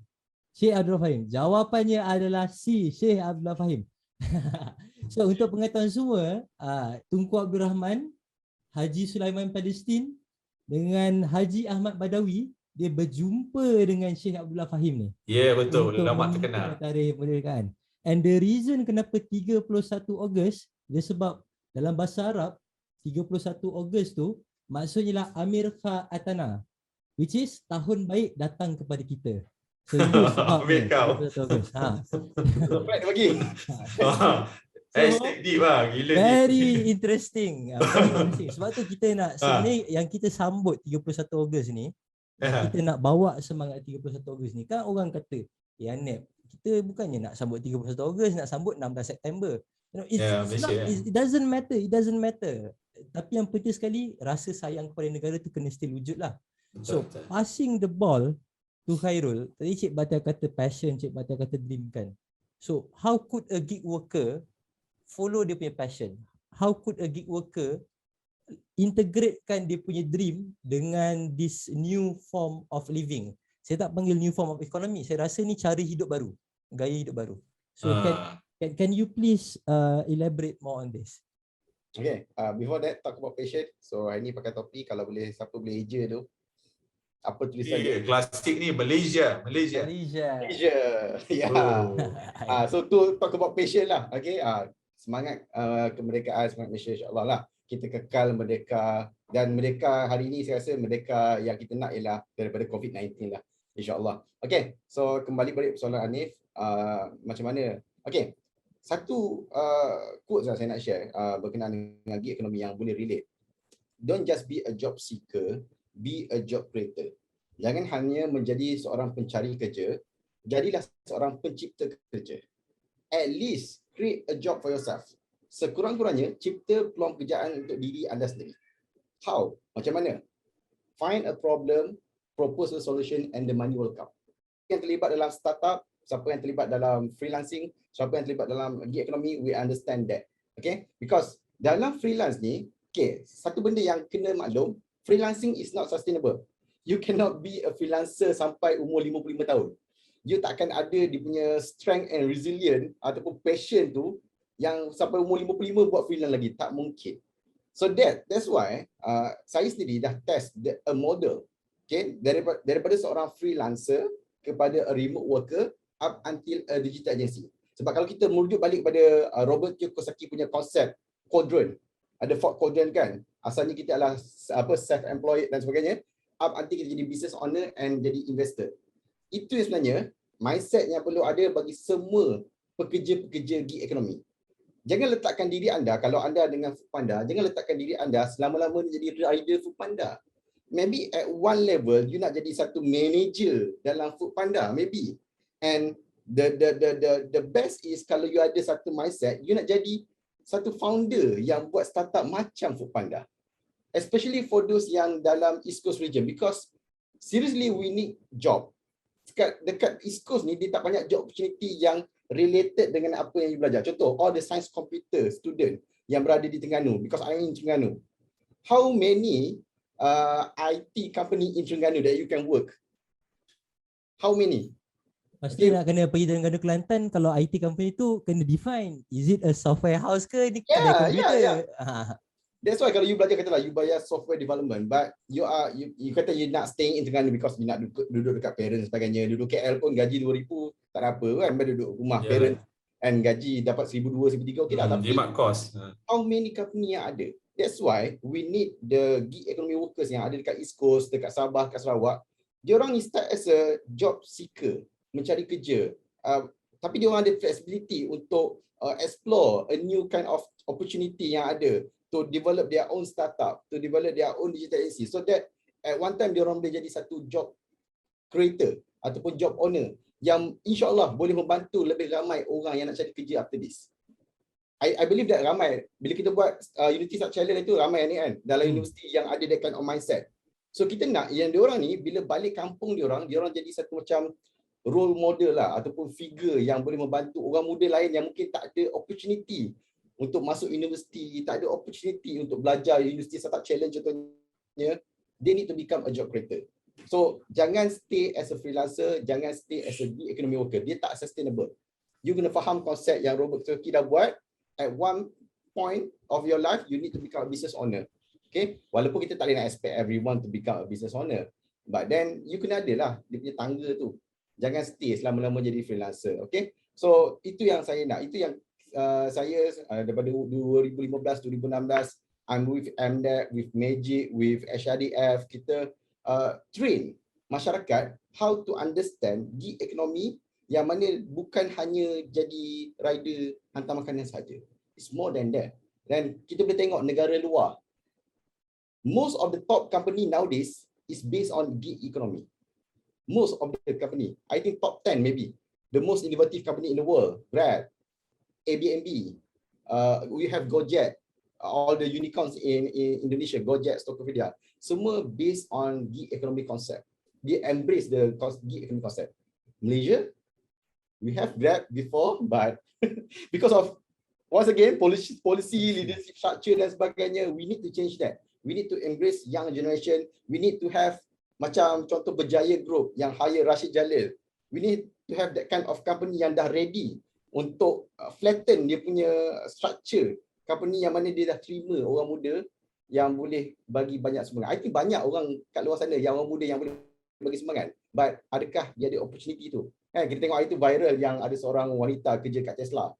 Sheikh Abdullah Fahim. Jawapannya adalah C. Sheikh Abdullah Fahim. So untuk pengetahuan semua, Tunku Abdul Rahman, Haji Sulaiman Palestin dengan Haji Ahmad Badawi, dia berjumpa dengan Sheikh Abdullah Fahim ni. Ya, betul. Lama terkenal. Tarikh Kemerdekaan. And the reason kenapa 31 Ogos, dia sebab dalam bahasa Arab 31 Ogos tu maksudnya lah Amir Kha Atana, which is tahun baik datang kepada kita. So itu sebab Amir kau. Bagi. Deep lah, gila. Very interesting. Sebab tu kita nak, sebenarnya yang kita sambut 31 Ogos ni, kita nak bawa semangat 31 Ogos ni. Kan orang kata, ya Nep, kita bukannya nak sambut 31 Ogos, nak sambut 16 September. You know, it doesn't matter. Tapi yang penting sekali, rasa sayang kepada negara tu kena still wujud lah. So passing the ball to Khairul, tadi Cik Bakhtiar kata passion, Cik Bakhtiar kata dream, kan. So how could a gig worker follow dia punya passion? How could a gig worker integratekan dia punya dream dengan this new form of living? Saya tak panggil new form of economy, saya rasa ni cara hidup baru, gaya hidup baru. So can you please elaborate more on this? Okay, before that, talk about passion. So hari ni pakai topi, kalau boleh, siapa boleh eja tu, apa tulisan dia? Klasik ni, Malaysia. Yeah. So tu talk about passion lah. Okay, semangat kemerdekaan, semangat Malaysia, insyaAllah lah. Kita kekal merdeka, dan merdeka hari ni saya rasa merdeka yang kita nak ialah daripada COVID-19 lah, insyaAllah. Okay, so kembali balik persoalan Hanif, macam mana? Okay, satu quotes saya nak share berkenaan dengan gig ekonomi yang boleh relate. Don't just be a job seeker, be a job creator. Jangan hanya menjadi seorang pencari kerja, jadilah seorang pencipta kerja. At least create a job for yourself. sekurang-kurangnya cipta peluang pekerjaan untuk diri anda sendiri. How? Macam mana? Find a problem, propose a solution, and the money will come. Yang terlibat dalam startup, siapa yang terlibat dalam freelancing, siapa yang terlibat dalam gig economy, we understand that. Okay? Because dalam freelance ni, okay, satu benda yang kena maklum, freelancing is not sustainable. You cannot be a freelancer sampai umur 55 tahun. You takkan ada dia punya strength and resilient ataupun passion tu yang sampai umur 55 buat freelance lagi. Tak mungkin. So that's why saya sendiri dah test a model, okay, daripada seorang freelancer kepada a remote worker up until a digital agency. Sebab kalau kita merujuk balik pada Robert Kiyosaki punya konsep quadrant, ada 4 quadrant kan. Asalnya kita adalah self-employed dan sebagainya, up until kita jadi business owner and jadi investor. Itu sebenarnya mindset yang perlu ada bagi semua pekerja-pekerja gig ekonomi. Jangan letakkan diri anda, kalau anda dengan Foodpanda, jangan letakkan diri anda selama-lamanya jadi rider Foodpanda. Maybe at one level you nak jadi satu manager dalam Foodpanda, maybe. And the best is kalau you ada satu mindset, you nak jadi satu founder yang buat startup macam Foodpanda. Especially for those yang dalam East Coast region, because seriously we need job. Dekat East Coast ni dia tak banyak job opportunity yang related dengan apa yang you belajar. Contoh, all the science computer student yang berada di Terengganu, because I'm in Terengganu. How many IT company in Terengganu that you can work? How many? Pasti nak kena pergi Terengganu Kelantan. Kalau IT company tu kena define, is it a software house ke ni kedai komputer? That's why kalau you belajar, katalah you bayar software development, but you kata you nak stay in Terengganu because you nak duduk dekat parents sebagainya. Duduk KL pun gaji 2,000 tak ada apa kan, duduk rumah parents and gaji dapat 1,200, 1,300 okey tak, tapi jimat cost. How many company yang ada? That's why we need the gig economy workers yang ada dekat East Coast, dekat Sabah, dekat Sarawak. Diorang ni start as a job seeker, mencari kerja. Tapi diorang ada flexibility untuk explore a new kind of opportunity yang ada, to develop their own startup, to develop their own digital agency, so that at one time diorang boleh jadi satu job creator ataupun job owner yang insyaAllah boleh membantu lebih ramai orang yang nak cari kerja after this. I believe that ramai, bila kita buat Unity Start Challenge itu, ramai ni kan dalam universiti yang ada that kind of mindset. So kita nak yang diorang ni bila balik kampung diorang jadi satu macam role model lah, ataupun figure yang boleh membantu orang muda lain yang mungkin tak ada opportunity untuk masuk universiti, tak ada opportunity untuk belajar University Startup Challenge contohnya. They need to become a job creator. So jangan stay as a freelancer, jangan stay as a gig economy worker. Dia tak sustainable. You kena faham konsep yang Robert Kiyosaki dah buat. At one point of your life, you need to become a business owner. Okay, walaupun kita tak boleh nak expect everyone to become a business owner, but then you kena ada lah dia punya tangga tu. Jangan stay selama-lama jadi freelancer. Okay, so itu yang saya nak. Itu yang saya daripada 2015, 2016, I'm with MDEC, with Magic, with HRDF, kita train masyarakat how to understand gig economy yang mana bukan hanya jadi rider hantar makanan saja. It's more than that. Dan kita boleh tengok negara luar. Most of the top company nowadays is based on gig economy. Most of the company, I think top 10 maybe, the most innovative company in the world, Grab, Airbnb, we have Gojek, all the unicorns in Indonesia, Gojek, Tokopedia, semua based on gig economy concept. They embrace the gig economy concept. Malaysia, we have Grab before, but because of, once again, policy, leadership structure dan sebagainya, we need to change that. We need to embrace young generation. We need to have macam contoh Berjaya Group yang hire Rashid Jalil. We need to have that kind of company yang dah ready untuk flatten dia punya structure, company yang mana dia dah terima orang muda yang boleh bagi banyak semangat. I think banyak orang kat luar sana yang orang muda yang boleh bagi semangat, but adakah dia ada opportunity tu? Kan kita tengok hari tu viral yang ada seorang wanita kerja kat Tesla.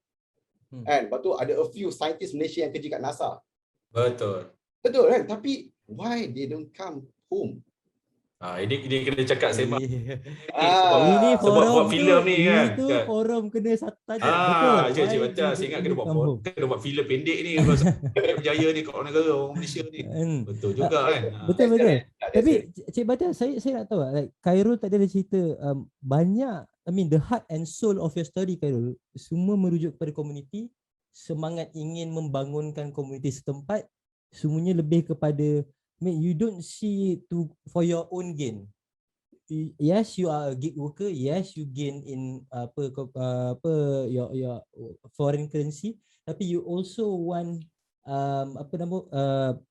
Kan, lepas tu ada a few scientist Malaysia yang kerja kat NASA. Betul kan, tapi why they don't come home? Ini kena cakap sembang. Ini sebab forum buat filem ni kan. Itu forum kena satu tajuk. Betul. Cik Bakhtiar, saya ingat kena buat filem pendek ni berjaya ni kat orang negara, orang Malaysia ni. Betul juga kan. Betul. Tapi Cik Bakhtiar, saya nak tahu like Khairul tadi ada cerita banyak, I mean the heart and soul of your story Khairul semua merujuk kepada community, semangat ingin membangunkan komuniti setempat, semuanya lebih kepada, I mean, you don't see it for your own gain. Yes, you are a gig worker. Yes, you gain in your foreign currency. Tapi you also want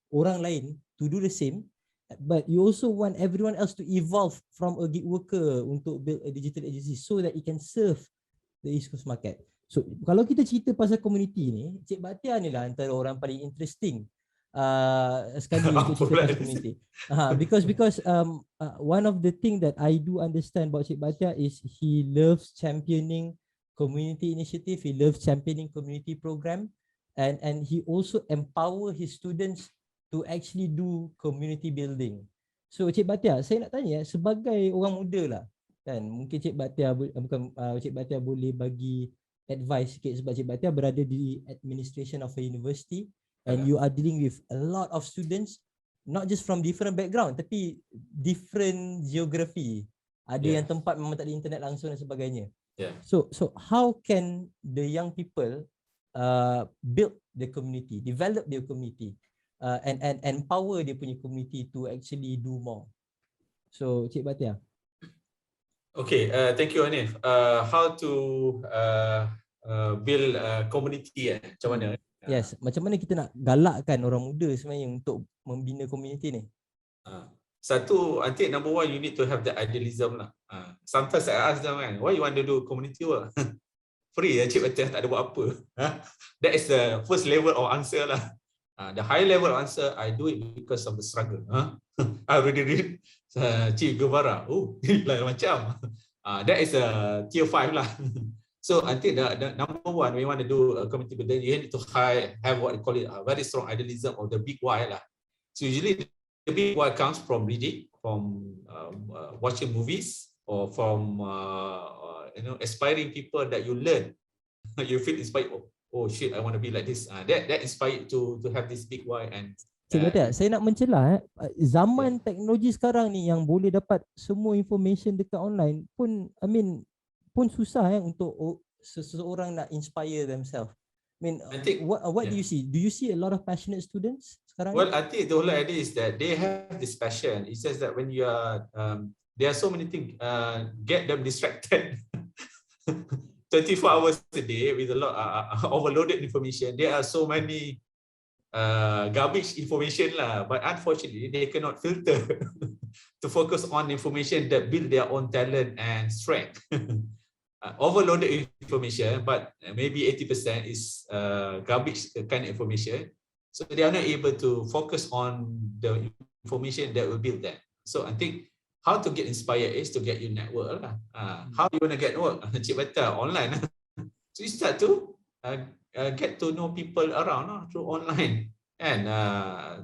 orang lain to do the same. But you also want everyone else to evolve from a gig worker untuk build a digital agency so that it can serve the East Coast market. So kalau kita cerita pasal community ni, Cik Bakhtiar ni lah antara orang paling interesting sekali untuk cerita pasal community. Because one of the thing that I do understand about Cik Bakhtiar is he loves championing community initiative, he loves championing community program, and he also empower his students to actually do community building. So Cik Bakhtiar, saya nak tanya sebagai orang muda lah, kan, mungkin Cik Bakhtiar Cik Bakhtiar boleh bagi advice sikit sebab Cik Bakhtiar berada di administration of a university and you are dealing with a lot of students, not just from different background tapi different geography. Ada yang tempat memang tak ada internet langsung dan sebagainya. So how can the young people build the community, develop their community, and empower dia punya community to actually do more? So Cik Bakhtiar. Okay, thank you Hanif. How to build community macam mana? Yes, macam mana kita nak galakkan orang muda sebenarnya untuk membina community ni? Satu, I think number one, you need to have the idealism lah. Sometimes I ask them, kan, why you want to do community work? Free ya, Cik Bakhtiar, tak ada buat apa. That is the first level of answer lah. The high level answer, I do it because of the struggle. I already read Chief Guevara. Oh, lain macam. That is a tier 5 lah. So I think the number one, we want to do a community building, you need to have what you call it a very strong idealism of the big why lah. So usually the big why comes from reading, from watching movies, or from aspiring people that you learn. You feel inspired. Oh shit, I want to be like this. That inspired to have this big why. And Cik Bakhtiar, saya nak mencelah zaman teknologi sekarang ni yang boleh dapat semua information dekat online pun, I mean, pun susah untuk seseorang nak inspire themselves. I mean, what do you see? Do you see a lot of passionate students sekarang? Well, I think the whole idea is that they have this passion. It's just that when you are, there are so many things, get them distracted. 24 hours a day with a lot overloaded information. There are so many garbage information lah, but unfortunately they cannot filter to focus on information that build their own talent and strength. Overloaded information, but maybe 80% is garbage kind of information. So they are not able to focus on the information that will build that. So I think how to get inspired is to get your network lah. How you want to get work? Cik Bakhtiar, online. So you start to get to know people around through online. And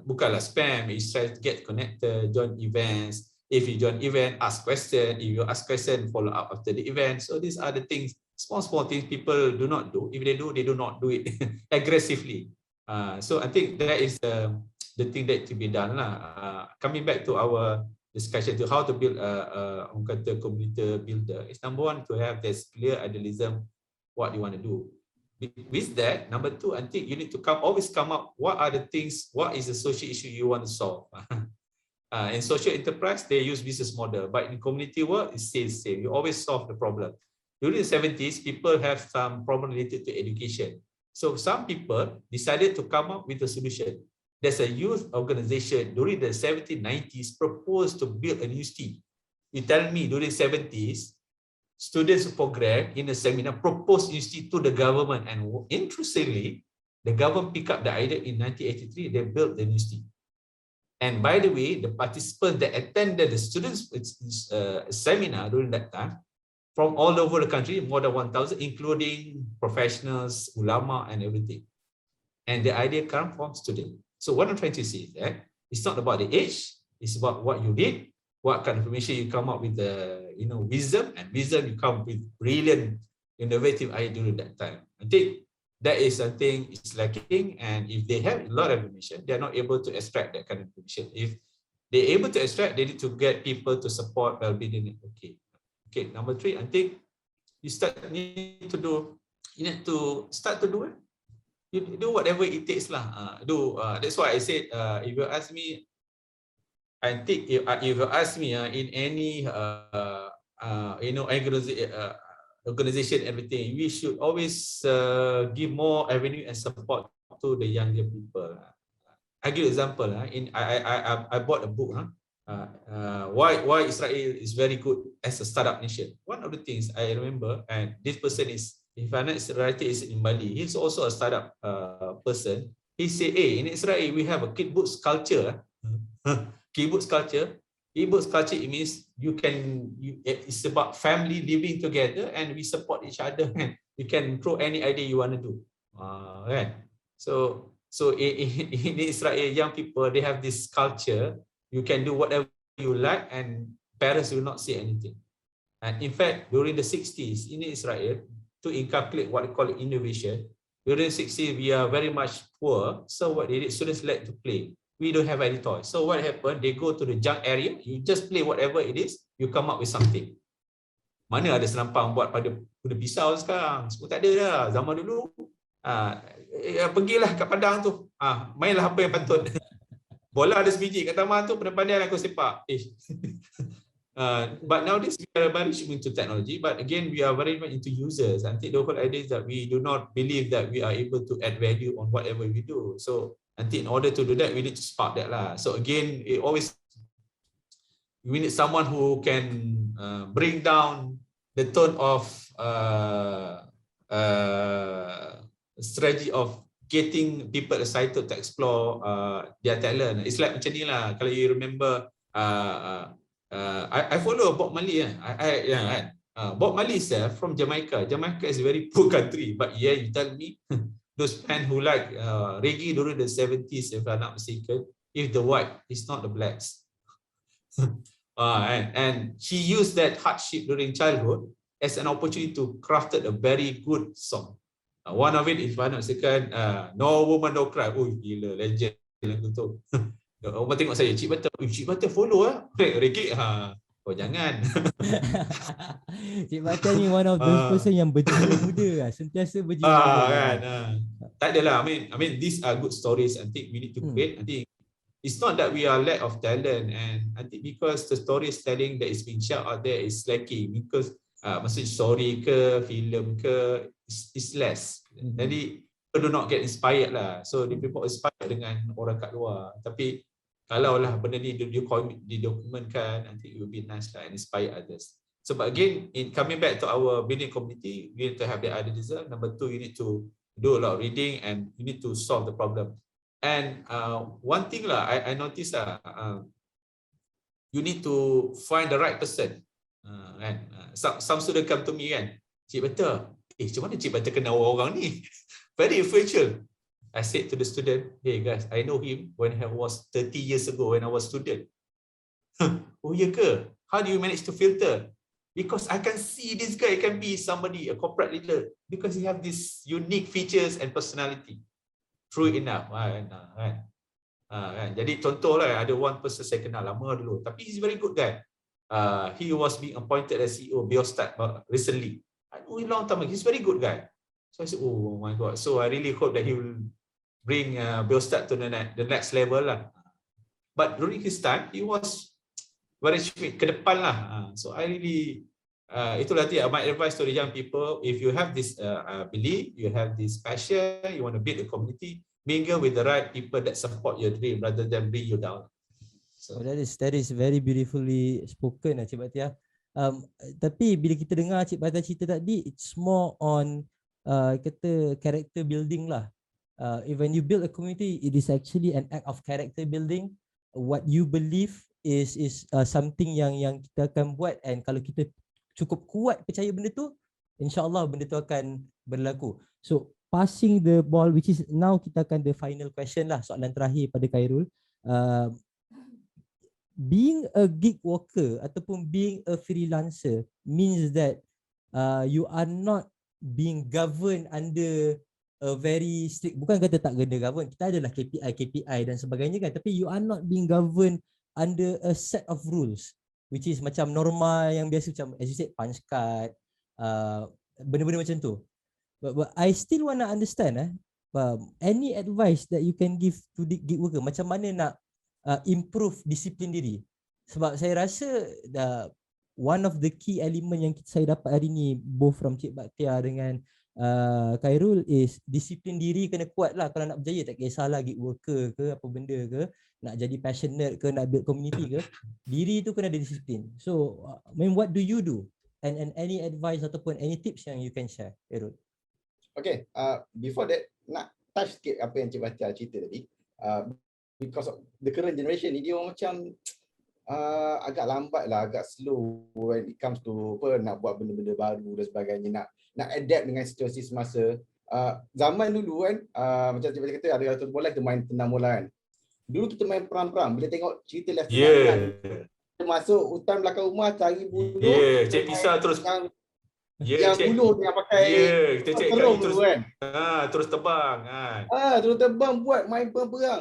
bukanlah spam, you try to get connected, join events. If you join event, ask question. If you ask question, follow up after the event. So these are the things, small things people do not do. If they do not do it aggressively. So I think that is the thing that to be done lah. Coming back to our discussion to how to build a community builder, is number one to have this clear idealism, what you want to do. With that, number two, I think you need to always come up, what are the things, what is the social issue you want to solve. In social enterprise, they use business model, but in community work, it stays the same. You always solve the problem. During the 70s, people have some problem related to education. So some people decided to come up with a solution. There's a youth organization during the 70s, 90s proposed to build a university. You tell me during the 70s, students program in a seminar proposed university to the government, and interestingly, the government picked up the idea in 1983, they built the university. And by the way, the participants that attended the students' seminar during that time, from all over the country, more than 1,000, including professionals, ulama, and everything. And the idea comes from students. So what I'm trying to say is that it's not about the age, it's about what you did, what kind of information you come up with the wisdom, and wisdom you come with brilliant, innovative idea during that time. I think that is something is lacking, and if they have a lot of information, they are not able to extract that kind of information. If they're able to extract, they need to get people to support well-being. Okay. Number three, I think you need to start to do it. You do whatever it takes lah. That's why I said, if you ask me, I think if you ask me in any organization, everything, we should always give more avenue and support to the younger people. I give an example. I bought a book. Why Israel is very good as a startup nation. One of the things I remember, and this person is, if I'm not right, is in Bali. He's also a startup person. He said, "Hey, in Israel we have a kibbutz culture." Kibbutz culture. Kibbutz culture, it means it's about family living together and we support each other. And you can throw any idea you want to do. Right? So in Israel, young people, they have this culture. You can do whatever you like and parents will not say anything. And in fact, during the 60s in Israel, to inculcate what they call innovation, during the 60s, we are very much poor. So what they did, students like to play. We don't have any toys. So what happened, they go to the junk area, you just play whatever it is, you come up with something. Mana ada senampang buat pada pisau sekarang? Semua tak ada dah. Zaman dulu, pergilah kat padang tu, mainlah apa yang pantun. Bola ada sebiji kat taman tu, pandai-pandai aku sepak. But nowadays we are very much into technology, but again we are very much into users. I think the whole idea is that we do not believe that we are able to add value on whatever we do. So in order to do that, we need to spark that lah. So again, we need someone who can bring down the tone of strategy of getting people excited to explore their talent. It's like macam ni lah. Kalau you remember, I follow Bob Marley. Bob Marley is from Jamaica. Jamaica is a very poor country, but yeah, you tell me, those fans who like reggae during the 70s, if I'm not mistaken, if the white, it's not the blacks. And she used that hardship during childhood as an opportunity to craft a very good song. One of it, if I'm not mistaken, No Woman No Cry. Oh, gila, legend lagu tu. Orang tengok saya, Cik Bakhtiar follow reggae. Oh, jangan. Cik Bakhtiar ni one of those person yang berjiwa muda, sentiasa berjiwa muda. Kan. Tak adalah. I mean, these are good stories. I think we need to create. I think it's not that we are lack of talent, and I think because the storytelling that is being shared out there is lacking, because maksud story ke, filem ke, is less. Jadi people do not get inspired lah. So the people inspired dengan orang kat luar. Tapi kalau lah benda ni didokumentkan, I think it will be nice lah and inspire others. So but again, in coming back to our building community, we need to have the idealism. Number two, you need to do a lot of reading and you need to solve the problem. And one thing lah, I noticed you need to find the right person. Some student come to me kan, Cik Bakhtiar, macam mana Cik Bakhtiar kenal orang ni? Very influential. I said to the student, hey guys, I know him when I was 30 years ago when I was student. Oh ya ke? How do you manage to filter? Because I can see this guy can be somebody, a corporate leader, because he have these unique features and personality. True enough. Jadi contoh lah, ada one person saya kenal lama dulu, tapi he's very good guy. He was being appointed as CEO Biostat recently. I know him long time ago. He's very good guy. So I said, oh my God. So I really hope that he will bring Biostat to the next level lah. But during his time, he was very ke depan lah. So I really, itulah dia my advice to the young people. If you have this belief, you have this passion, you want to build a community, mingle with the right people that support your dream rather than bring you down. So that is very beautifully spoken, Cik Bakhtiar. Tapi bila kita dengar Cik Bakhtiar cerita tadi, it's more on kata character building lah. When you build a community, it is actually an act of character building. What you believe is something yang kita akan buat, and kalau kita cukup kuat percaya benda tu, insyaAllah benda tu akan berlaku. So passing the ball, which is now kita akan the final question lah, soalan terakhir pada Khairul. Being a gig worker ataupun being a freelancer means that you are not being governed under a very strict, bukan kata tak kena govern, kita adalah KPI dan sebagainya kan, tapi you are not being governed under a set of rules, which is macam norma yang biasa, macam as you said, punch card, benda-benda macam tu. But I still want to understand Any advice that you can give to the gig worker, macam mana nak improve disiplin diri? Sebab saya rasa one of the key element yang saya dapat hari ni both from Cik Bakhtiar dengan Khairul is disiplin diri kena kuat lah kalau nak berjaya. Tak kisahlah gig worker ke apa benda ke, nak jadi passionate ke, nak build community ke, diri tu kena ada disiplin. So what do you do? And any advice ataupun any tips yang you can share, Khairul? Okay, before that, nak touch sikit apa yang Cik Bakhtiar cerita tadi. Because of the current generation ni, dia orang macam agak lambat lah, agak slow when it comes to nak buat benda-benda baru dan sebagainya, nak adapt dengan situasi semasa. Zaman dulu kan, macam Cik Bakhtiar kata, ada satu bola kita main tendang bola kan. Dulu kita main perang-perang, bila tengok cerita Lieutenant kan, kita masuk hutan belakang rumah cari buluh, cek pisau terus yang buluh dengan pakai kita cek kali terus kan. Terus tebang kan. Terus tebang buat main perang.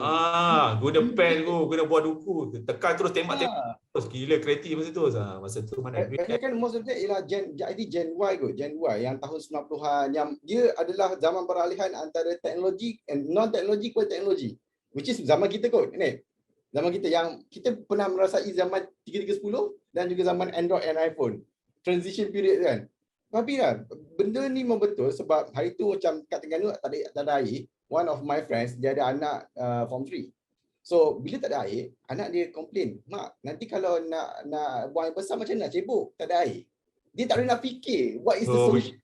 Guna pen guna buah duku, tekan terus tembak terus. Gila kreatif masa tu mana. Kan most of that ialah Gen Y kot, Gen Y yang tahun 90-an, yang dia adalah zaman peralihan antara teknologi and non-teknologi ke teknologi. Which is zaman kita kot ni. Zaman kita yang kita pernah merasai zaman 3310 dan juga zaman Android and iPhone. Transition period kan. Tapi kan, benda ni memang betul sebab hari tu macam kat Terengganu tak ada air. One of my friends, dia ada anak form 3. So, bila tak ada air, anak dia komplain, "Mak, nanti kalau nak buang air besar macam mana nak cebok? Tak ada air." Dia tak boleh nak fikir, what is the solution?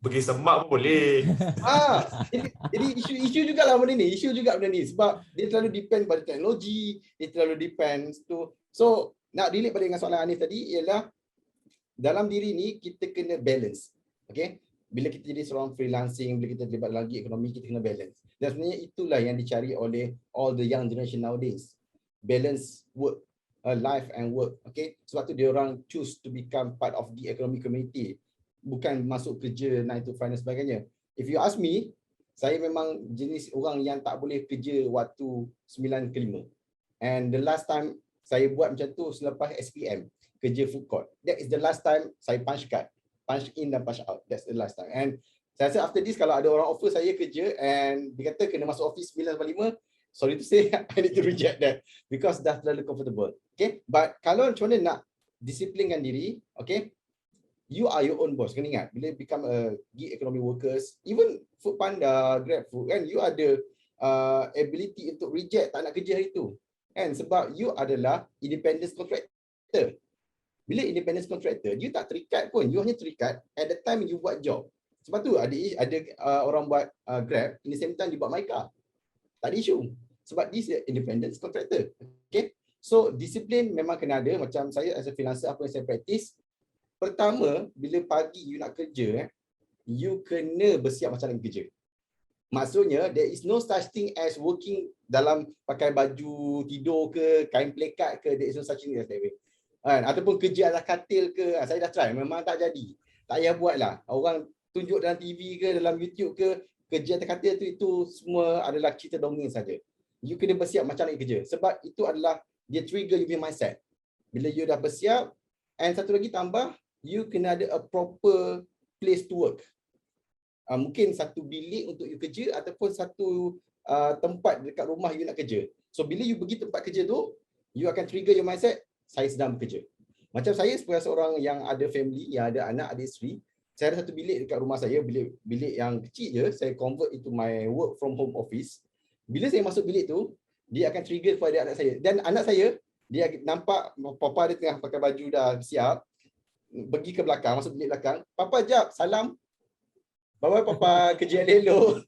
Pergi semak pun boleh. Jadi isu jugalah benda ni. Isu juga benda ni. Sebab dia terlalu depend pada teknologi, dia terlalu depend tu. So, nak relate pada dengan soalan Hanif tadi ialah dalam diri ni kita kena balance. Okay? Bila kita jadi seorang freelancing, bila kita terlibat lagi ekonomi, kita kena balance. Dan sebenarnya itulah yang dicari oleh all the young generation nowadays. Balance work, life and work. Okay? Sebab tu dia orang choose to become part of the economic community. Bukan masuk kerja 9 to 5 dan sebagainya. If you ask me, saya memang jenis orang yang tak boleh kerja waktu 9 ke 5. And the last time saya buat macam tu selepas SPM. Kerja food court. That is the last time saya punch card. Punch in dan punch out. That's the last time. And saya rasa after this, kalau ada orang offer saya kerja and dia kata kena masuk office 9-5, sorry to say, I need to reject that. Because dah terlalu comfortable. Okay. But kalau macam mana nak disiplinkan diri, okay, you are your own boss. Kena ingat, bila become a gig economy workers, even Food Panda, Grab Food, kan, you ada ability untuk reject tak nak kerja hari tu. Kan? Sebab you adalah independent contractor. Bila independent contractor, you tak terikat pun. You hanya terikat at the time you buat job. Sebab tu ada orang buat Grab, in the same time dia buat my car. Tak ada isu. Sebab this is independent contractor. Okay. So disiplin memang kena ada. Macam saya as a freelancer, apa yang saya practice. Pertama, bila pagi you nak kerja, you kena bersiap macam nak kerja. Maksudnya, there is no such thing as working dalam pakai baju tidur ke, kain plekat ke, there is no such thing as that way. Ataupun kerja atas katil ke, saya dah try, memang tak jadi. Tak payah buat lah. Orang tunjuk dalam TV ke, dalam YouTube ke, kerja atas katil tu, itu semua adalah cerita dongeng saja. You kena bersiap macam nak kerja. Sebab itu adalah, dia trigger you punya mindset. Bila you dah bersiap, and satu lagi tambah, you kena ada a proper place to work. Mungkin satu bilik untuk you kerja, ataupun satu tempat dekat rumah you nak kerja. So bila you pergi tempat kerja tu, you akan trigger your mindset, saya sedang bekerja. Macam saya sebagai seorang yang ada family, yang ada anak, ada isteri, saya ada satu bilik dekat rumah saya, bilik yang kecil je, saya convert into my work from home office. Bila saya masuk bilik tu, dia akan trigger kepada anak saya. Dan anak saya, dia nampak papa dia tengah pakai baju dah siap, pergi ke belakang, masuk bilik belakang, "Papa jap, salam. Bye-bye papa, kerja elok."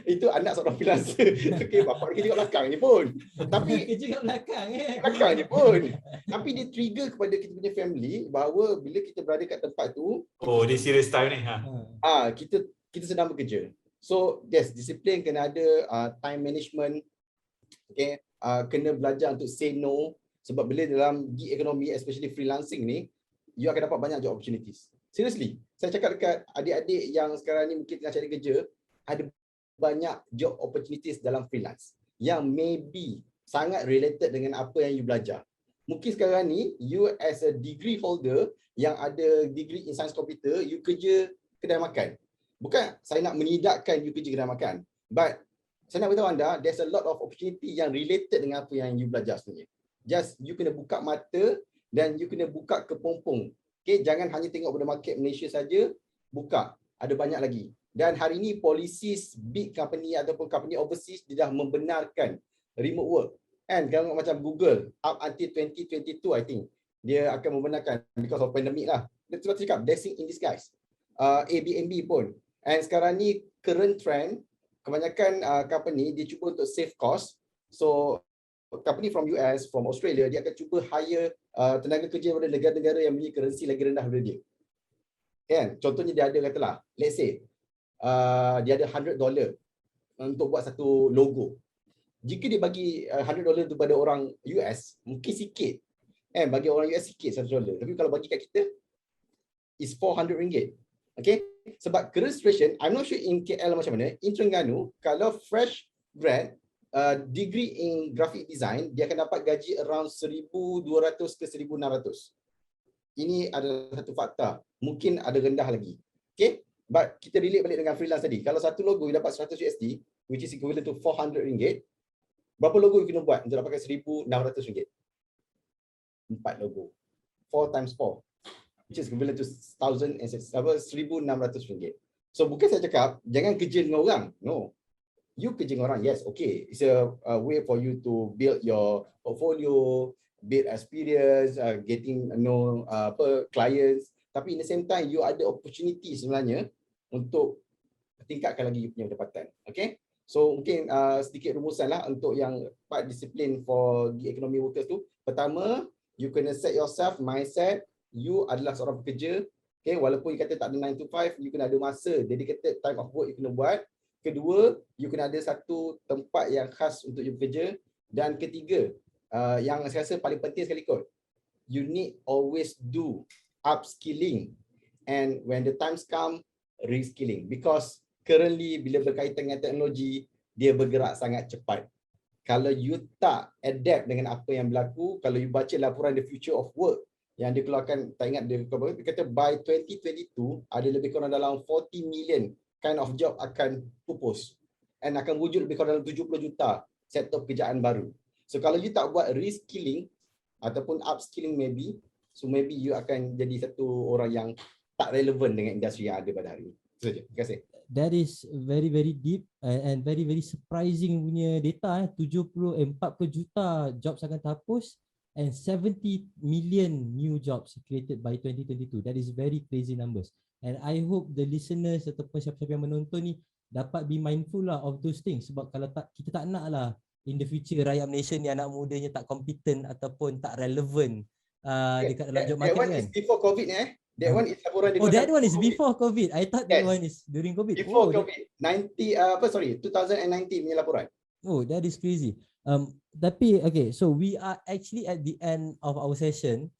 Itu anak seorang freelancer. Okey, bapa kerja kat belakang je pun. Tapi kerja kat belakang belakang je pun. Tapi dia trigger kepada kita punya family bahawa bila kita berada kat tempat tu, oh, dia serious time ni kita sedang bekerja. So, yes, disiplin kena ada, time management. Okay, kena belajar untuk say no. Sebab bila dalam gig ekonomi, especially freelancing ni, you akan dapat banyak job opportunities. Seriously, saya cakap dekat adik-adik yang sekarang ni mungkin tengah cari kerja, ada banyak job opportunities dalam freelance yang maybe sangat related dengan apa yang you belajar. Mungkin sekarang ni, you as a degree holder yang ada degree in science computer, you kerja kedai makan. Bukan saya nak menidakkan you kerja kedai makan. But saya nak beritahu anda, there's a lot of opportunity yang related dengan apa yang you belajar sebenarnya. Just you kena buka mata dan you kena buka kepompong. Okay, jangan hanya tengok pada market Malaysia saja, buka. Ada banyak lagi. Dan hari ini policies big company ataupun company overseas dia dah membenarkan remote work. And kalau macam Google, up until 2022 I think, dia akan membenarkan because of pandemic lah. Dia sebab cakap, blessing in disguise. Airbnb pun. And sekarang ni current trend, kebanyakan company dia cuba untuk save cost. So company from US, from Australia, dia akan cuba hire tenaga kerja daripada negara-negara yang punya currency lagi rendah daripada dia. Kan? Contohnya dia ada katalah, let's say dia ada $100 untuk buat satu logo. Jika dia bagi $100 tu pada orang US, mungkin sikit. Bagi orang US sikit $100. Tapi kalau bagi kat kita, is RM400. Okay? Sebab current situation, I'm not sure in KL macam mana. In Terengganu, kalau fresh grad, degree in graphic design, dia akan dapat gaji around 1,200 ke 1,600. Ini adalah satu fakta. Mungkin ada rendah lagi. Okay? But kita relate balik dengan freelance tadi. Kalau satu logo you dapat $100, which is equivalent to RM400, berapa logo you kena buat untuk dapatkan RM1,600? 4 logo. 4 times 4. Which is equivalent to $1,600. So bukan saya cakap, jangan kerja dengan orang. No. You kerja dengan orang, yes, okay. It's a way for you to build your portfolio, build experience, getting know clients. Tapi in the same time, you ada opportunity sebenarnya untuk tingkatkan lagi you punya pendapatan. Okay? So mungkin sedikit rumusan lah untuk yang 4 disiplin for gig economy workers tu. Pertama, you kena set yourself mindset, you adalah seorang pekerja. Okay, walaupun you kata tak ada 9 to 5, you kena ada masa, dedicated time of work you kena buat. Kedua, you kena ada satu tempat yang khas untuk you bekerja. Dan ketiga, yang saya rasa paling penting sekali kot, you need always do upskilling. And when the times come, reskilling. Because currently bila berkaitan dengan teknologi, dia bergerak sangat cepat. Kalau you tak adapt dengan apa yang berlaku, kalau you baca laporan The Future of Work yang dikeluarkan, tak ingat dia kata by 2022 ada lebih kurang dalam 40 million kind of job akan pupus and akan wujud lebih kurang dalam 70 juta sektor pekerjaan baru. So kalau you tak buat reskilling ataupun upskilling maybe, so maybe you akan jadi satu orang yang tak relevan dengan industri yang ada pada hari ini. Itu saja. Terima kasih. That is very deep and very surprising punya data. 40 juta jobs akan terhapus and 70 million new jobs created by 2022. That is very crazy numbers. And I hope the listeners ataupun siapa-siapa yang menonton ni dapat be mindful lah of those things. Sebab kalau tak, kita tak nak lah in the future rakyat Malaysia ni anak mudanya tak competent ataupun tak relevant dekat dalam job market kan. That one is before COVID ni That one is laporan Oh, that one is before COVID. I thought that one is during COVID. Before COVID. 2019 punya laporan. Oh, that is crazy. Tapi okay, so we are actually at the end of our session.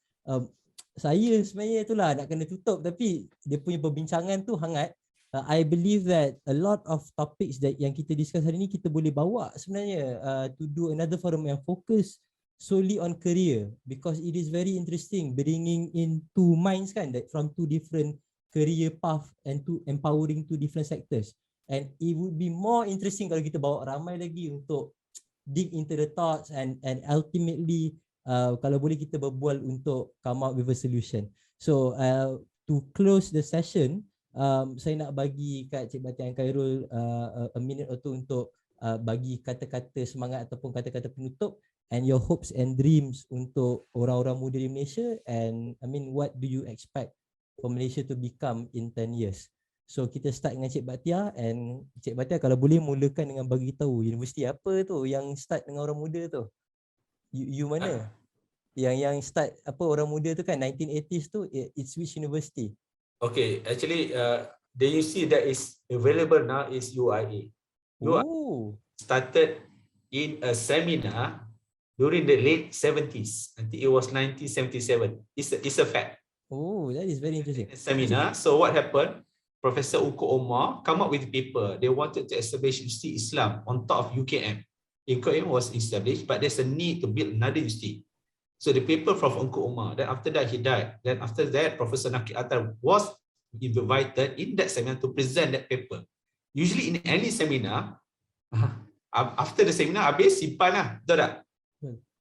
Saya sebenarnya itulah nak kena tutup, tapi dia punya perbincangan tu hangat. I believe that a lot of topics that yang kita discuss hari ni kita boleh bawa sebenarnya to do another forum yang fokus solely on career, because it is very interesting bringing in two minds kan, that from two different career path and to empowering two different sectors. And it would be more interesting kalau kita bawa ramai lagi untuk dig into the thoughts and ultimately kalau boleh kita berbual untuk come up with a solution. So to close the session, saya nak bagi kat Cik Bakhtiar dan Khairul a minute or two untuk bagi kata-kata semangat ataupun kata-kata penutup and your hopes and dreams untuk orang-orang muda di Malaysia, and I mean what do you expect for Malaysia to become in 10 years. So kita start dengan Cik Bakhtiar, and Cik Bakhtiar kalau boleh mulakan dengan bagi tahu universiti apa tu yang start dengan orang muda tu. You mana? Yang start apa orang muda tu kan 1980s tu, it's which university? Okay, actually the university that is available now is UIA. UIA started in a seminar during the late 70s. I think it was 1977. It's a fact. Oh, that is very interesting. Seminar. So what happened? Professor Unku Omar come up with a paper. They wanted to establish university Islam on top of UKM. UKM was established, but there's a need to build another university. So the paper from Unku Omar. Then after that he died. Then after that, Professor NACDA was invited in that seminar to present that paper. Usually in any seminar, After the seminar habis, simpan lah, betul tak?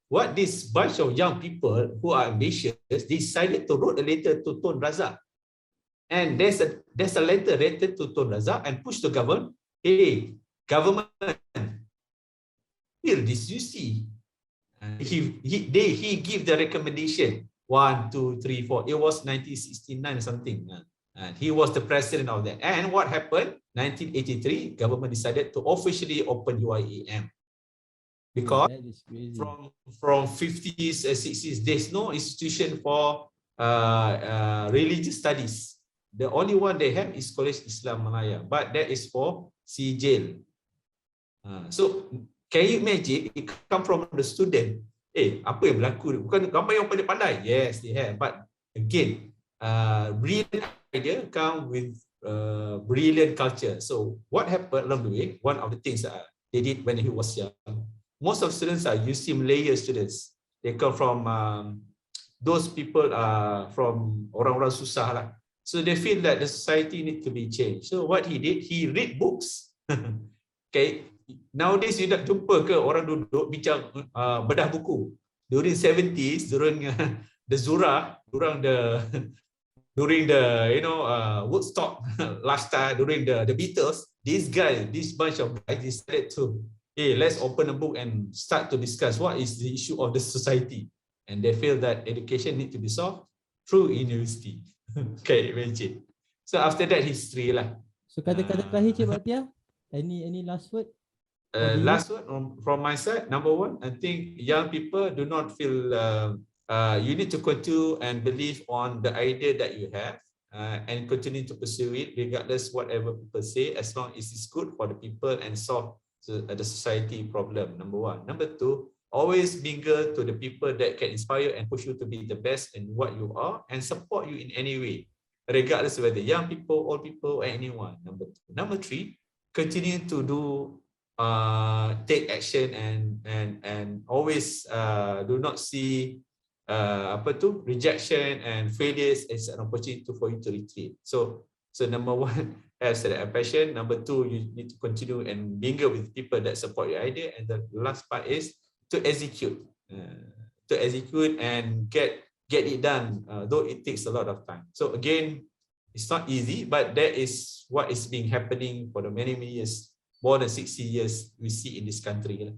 What this bunch of young people who are ambitious decided to write a letter to Tun Razak. And there's a letter written to Tun Razak and push to government. Hey, government, feel this, you see. He give the recommendation 1, 2, 3, 4. It was 1969 something. And he was the president of that. And what happened? 1983, government decided to officially open UIAM. Because from 50s and 60s, there's no institution for religious studies. The only one they have is College Islam Malaya, but that is for sijil. So can you imagine? It come from the student. Apa yang berlaku? Bukan gambar yang pandai-pandai. Yes, they have. But again, brilliant idea come with brilliant culture. So what happened along the way? One of the things they did when he was young. Most of students are UC Malaya students. They come from those people from orang-orang susah lah. So they feel that the society need to be changed. So what he did, he read books. Okay, nowadays you nak jumpa ke orang duduk bincang bedah buku. During 70s, during the Zura, during the Woodstock last time, during the Beatles, this bunch of guys decided to, let's open a book and start to discuss what is the issue of the society. And they feel that education need to be solved through university. Okay, imagine. So after that, history lah. So kata-kata terakhir Cik Bakhtiar, any last word? Last word from my side, number one, I think young people do not feel, you need to continue and believe on the idea that you have and continue to pursue it regardless whatever people say, as long as it's good for the people and solve the society problem, number one. Number two, always mingle to the people that can inspire and push you to be the best in what you are and support you in any way, regardless of whether young people, old people, or anyone. Number two. Number three, continue to take action and always do not see rejection and failures as an opportunity for you to retreat. So number one, have a passion. Number two, you need to continue and mingle with people that support your idea. And the last part is to execute and get it done, though it takes a lot of time. So again, it's not easy, but that is what is being happening for the many years, more than 60 years we see in this country.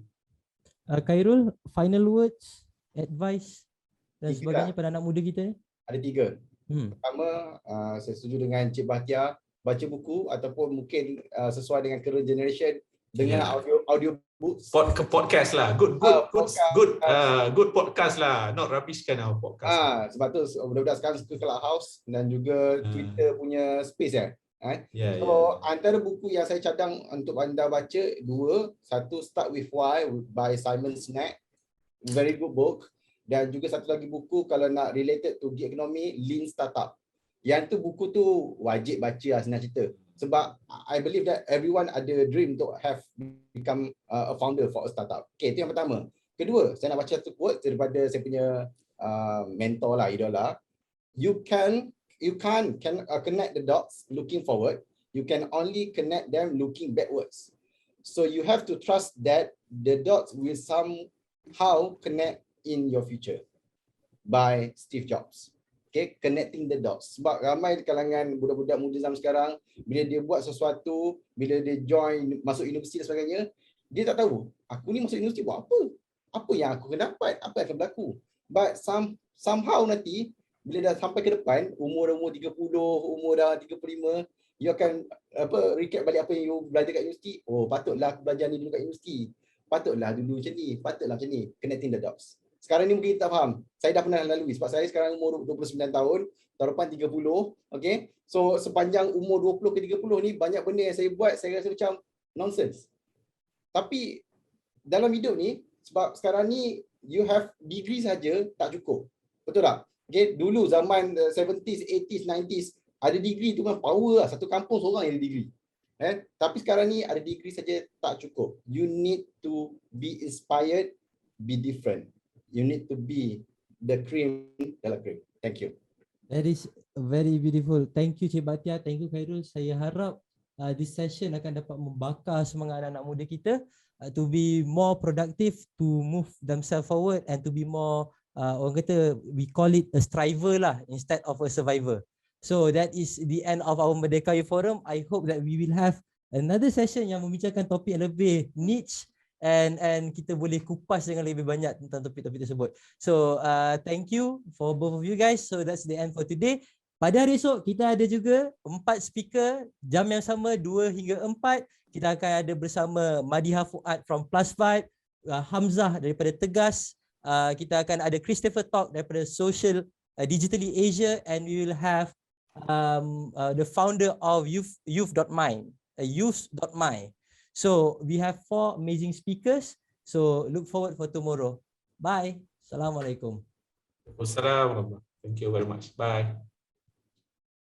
Khairul, final words, advice dan sebagainya pada anak muda kita ni? Ada 3. Pertama, saya setuju dengan Cik Bakhtiar, baca buku ataupun mungkin sesuai dengan current generation dengan audio books. Podcast lah, good podcast lah, not rubbish kind of podcast. Sebab tu budak-budak sekarang suka Clubhouse dan juga Twitter punya space ya. Antara buku yang saya cadang untuk anda baca 2, satu Start With Why by Simon Sinek, very good book, dan juga satu lagi buku kalau nak related to gig economy, Lean Startup. Yang tu buku tu wajib baca lah, senang cerita. Sebab I believe that everyone ada dream untuk become a founder for a startup. Okay, itu yang pertama. Kedua, saya nak baca satu quote daripada saya punya mentor lah, idola. You can't connect the dots looking forward. You can only connect them looking backwards. So you have to trust that the dots will somehow connect in your future. By Steve Jobs. Okay, connecting the dots. Sebab ramai di kalangan budak-budak muda zaman sekarang, bila dia buat sesuatu, bila dia masuk universiti dan sebagainya, dia tak tahu, aku ni masuk universiti buat apa? Apa yang aku akan dapat? Apa yang akan berlaku? But somehow nanti, bila dah sampai ke depan, umur 30, umur dah 35, you akan recap balik apa yang you belajar kat universiti. Oh, patutlah aku belajar ni dulu kat universiti. Patutlah dulu macam ni, patutlah macam ni. Connecting the dots. Sekarang ni mungkin kita tak faham. Saya dah pernah lalui sebab saya sekarang umur 29 tahun, tahun depan 30, okay? So sepanjang umur 20 ke 30 ni banyak benda yang saya buat saya rasa macam nonsense. Tapi dalam hidup ni, sebab sekarang ni you have degree saja tak cukup. Betul tak? Okay, dulu zaman 70s, 80s, 90s ada degree tu kan power lah. Satu kampung seorang yang ada degree. Tapi sekarang ni ada degree saja tak cukup. You need to be inspired, be different. You need to be the cream dalam cream. Thank you. That is very beautiful. Thank you Cik Bakhtiar, thank you Khairul. Saya harap this session akan dapat membakar semangat anak-anak muda kita to be more productive, to move themselves forward and to be more orang kata we call it a striver lah instead of a survivor. So that is the end of our Merdeka Youth Forum. I hope that we will have another session yang membincangkan topik yang lebih niche and kita boleh kupas dengan lebih banyak tentang topik-topik tersebut. So thank you for both of you guys. So that's the end for today. Pada hari esok kita ada juga 4 speaker jam yang sama 2 hingga 4. Kita akan ada bersama Madiha Fuad from +5, Hamzah daripada Tegas, kita akan ada Christopher Talk daripada Social Digitally Asia, and we will have the founder of youth.my. So we have 4 amazing speakers. So look forward for tomorrow. Bye. Assalamualaikum. Wassalamualaikum. Thank you very much. Bye.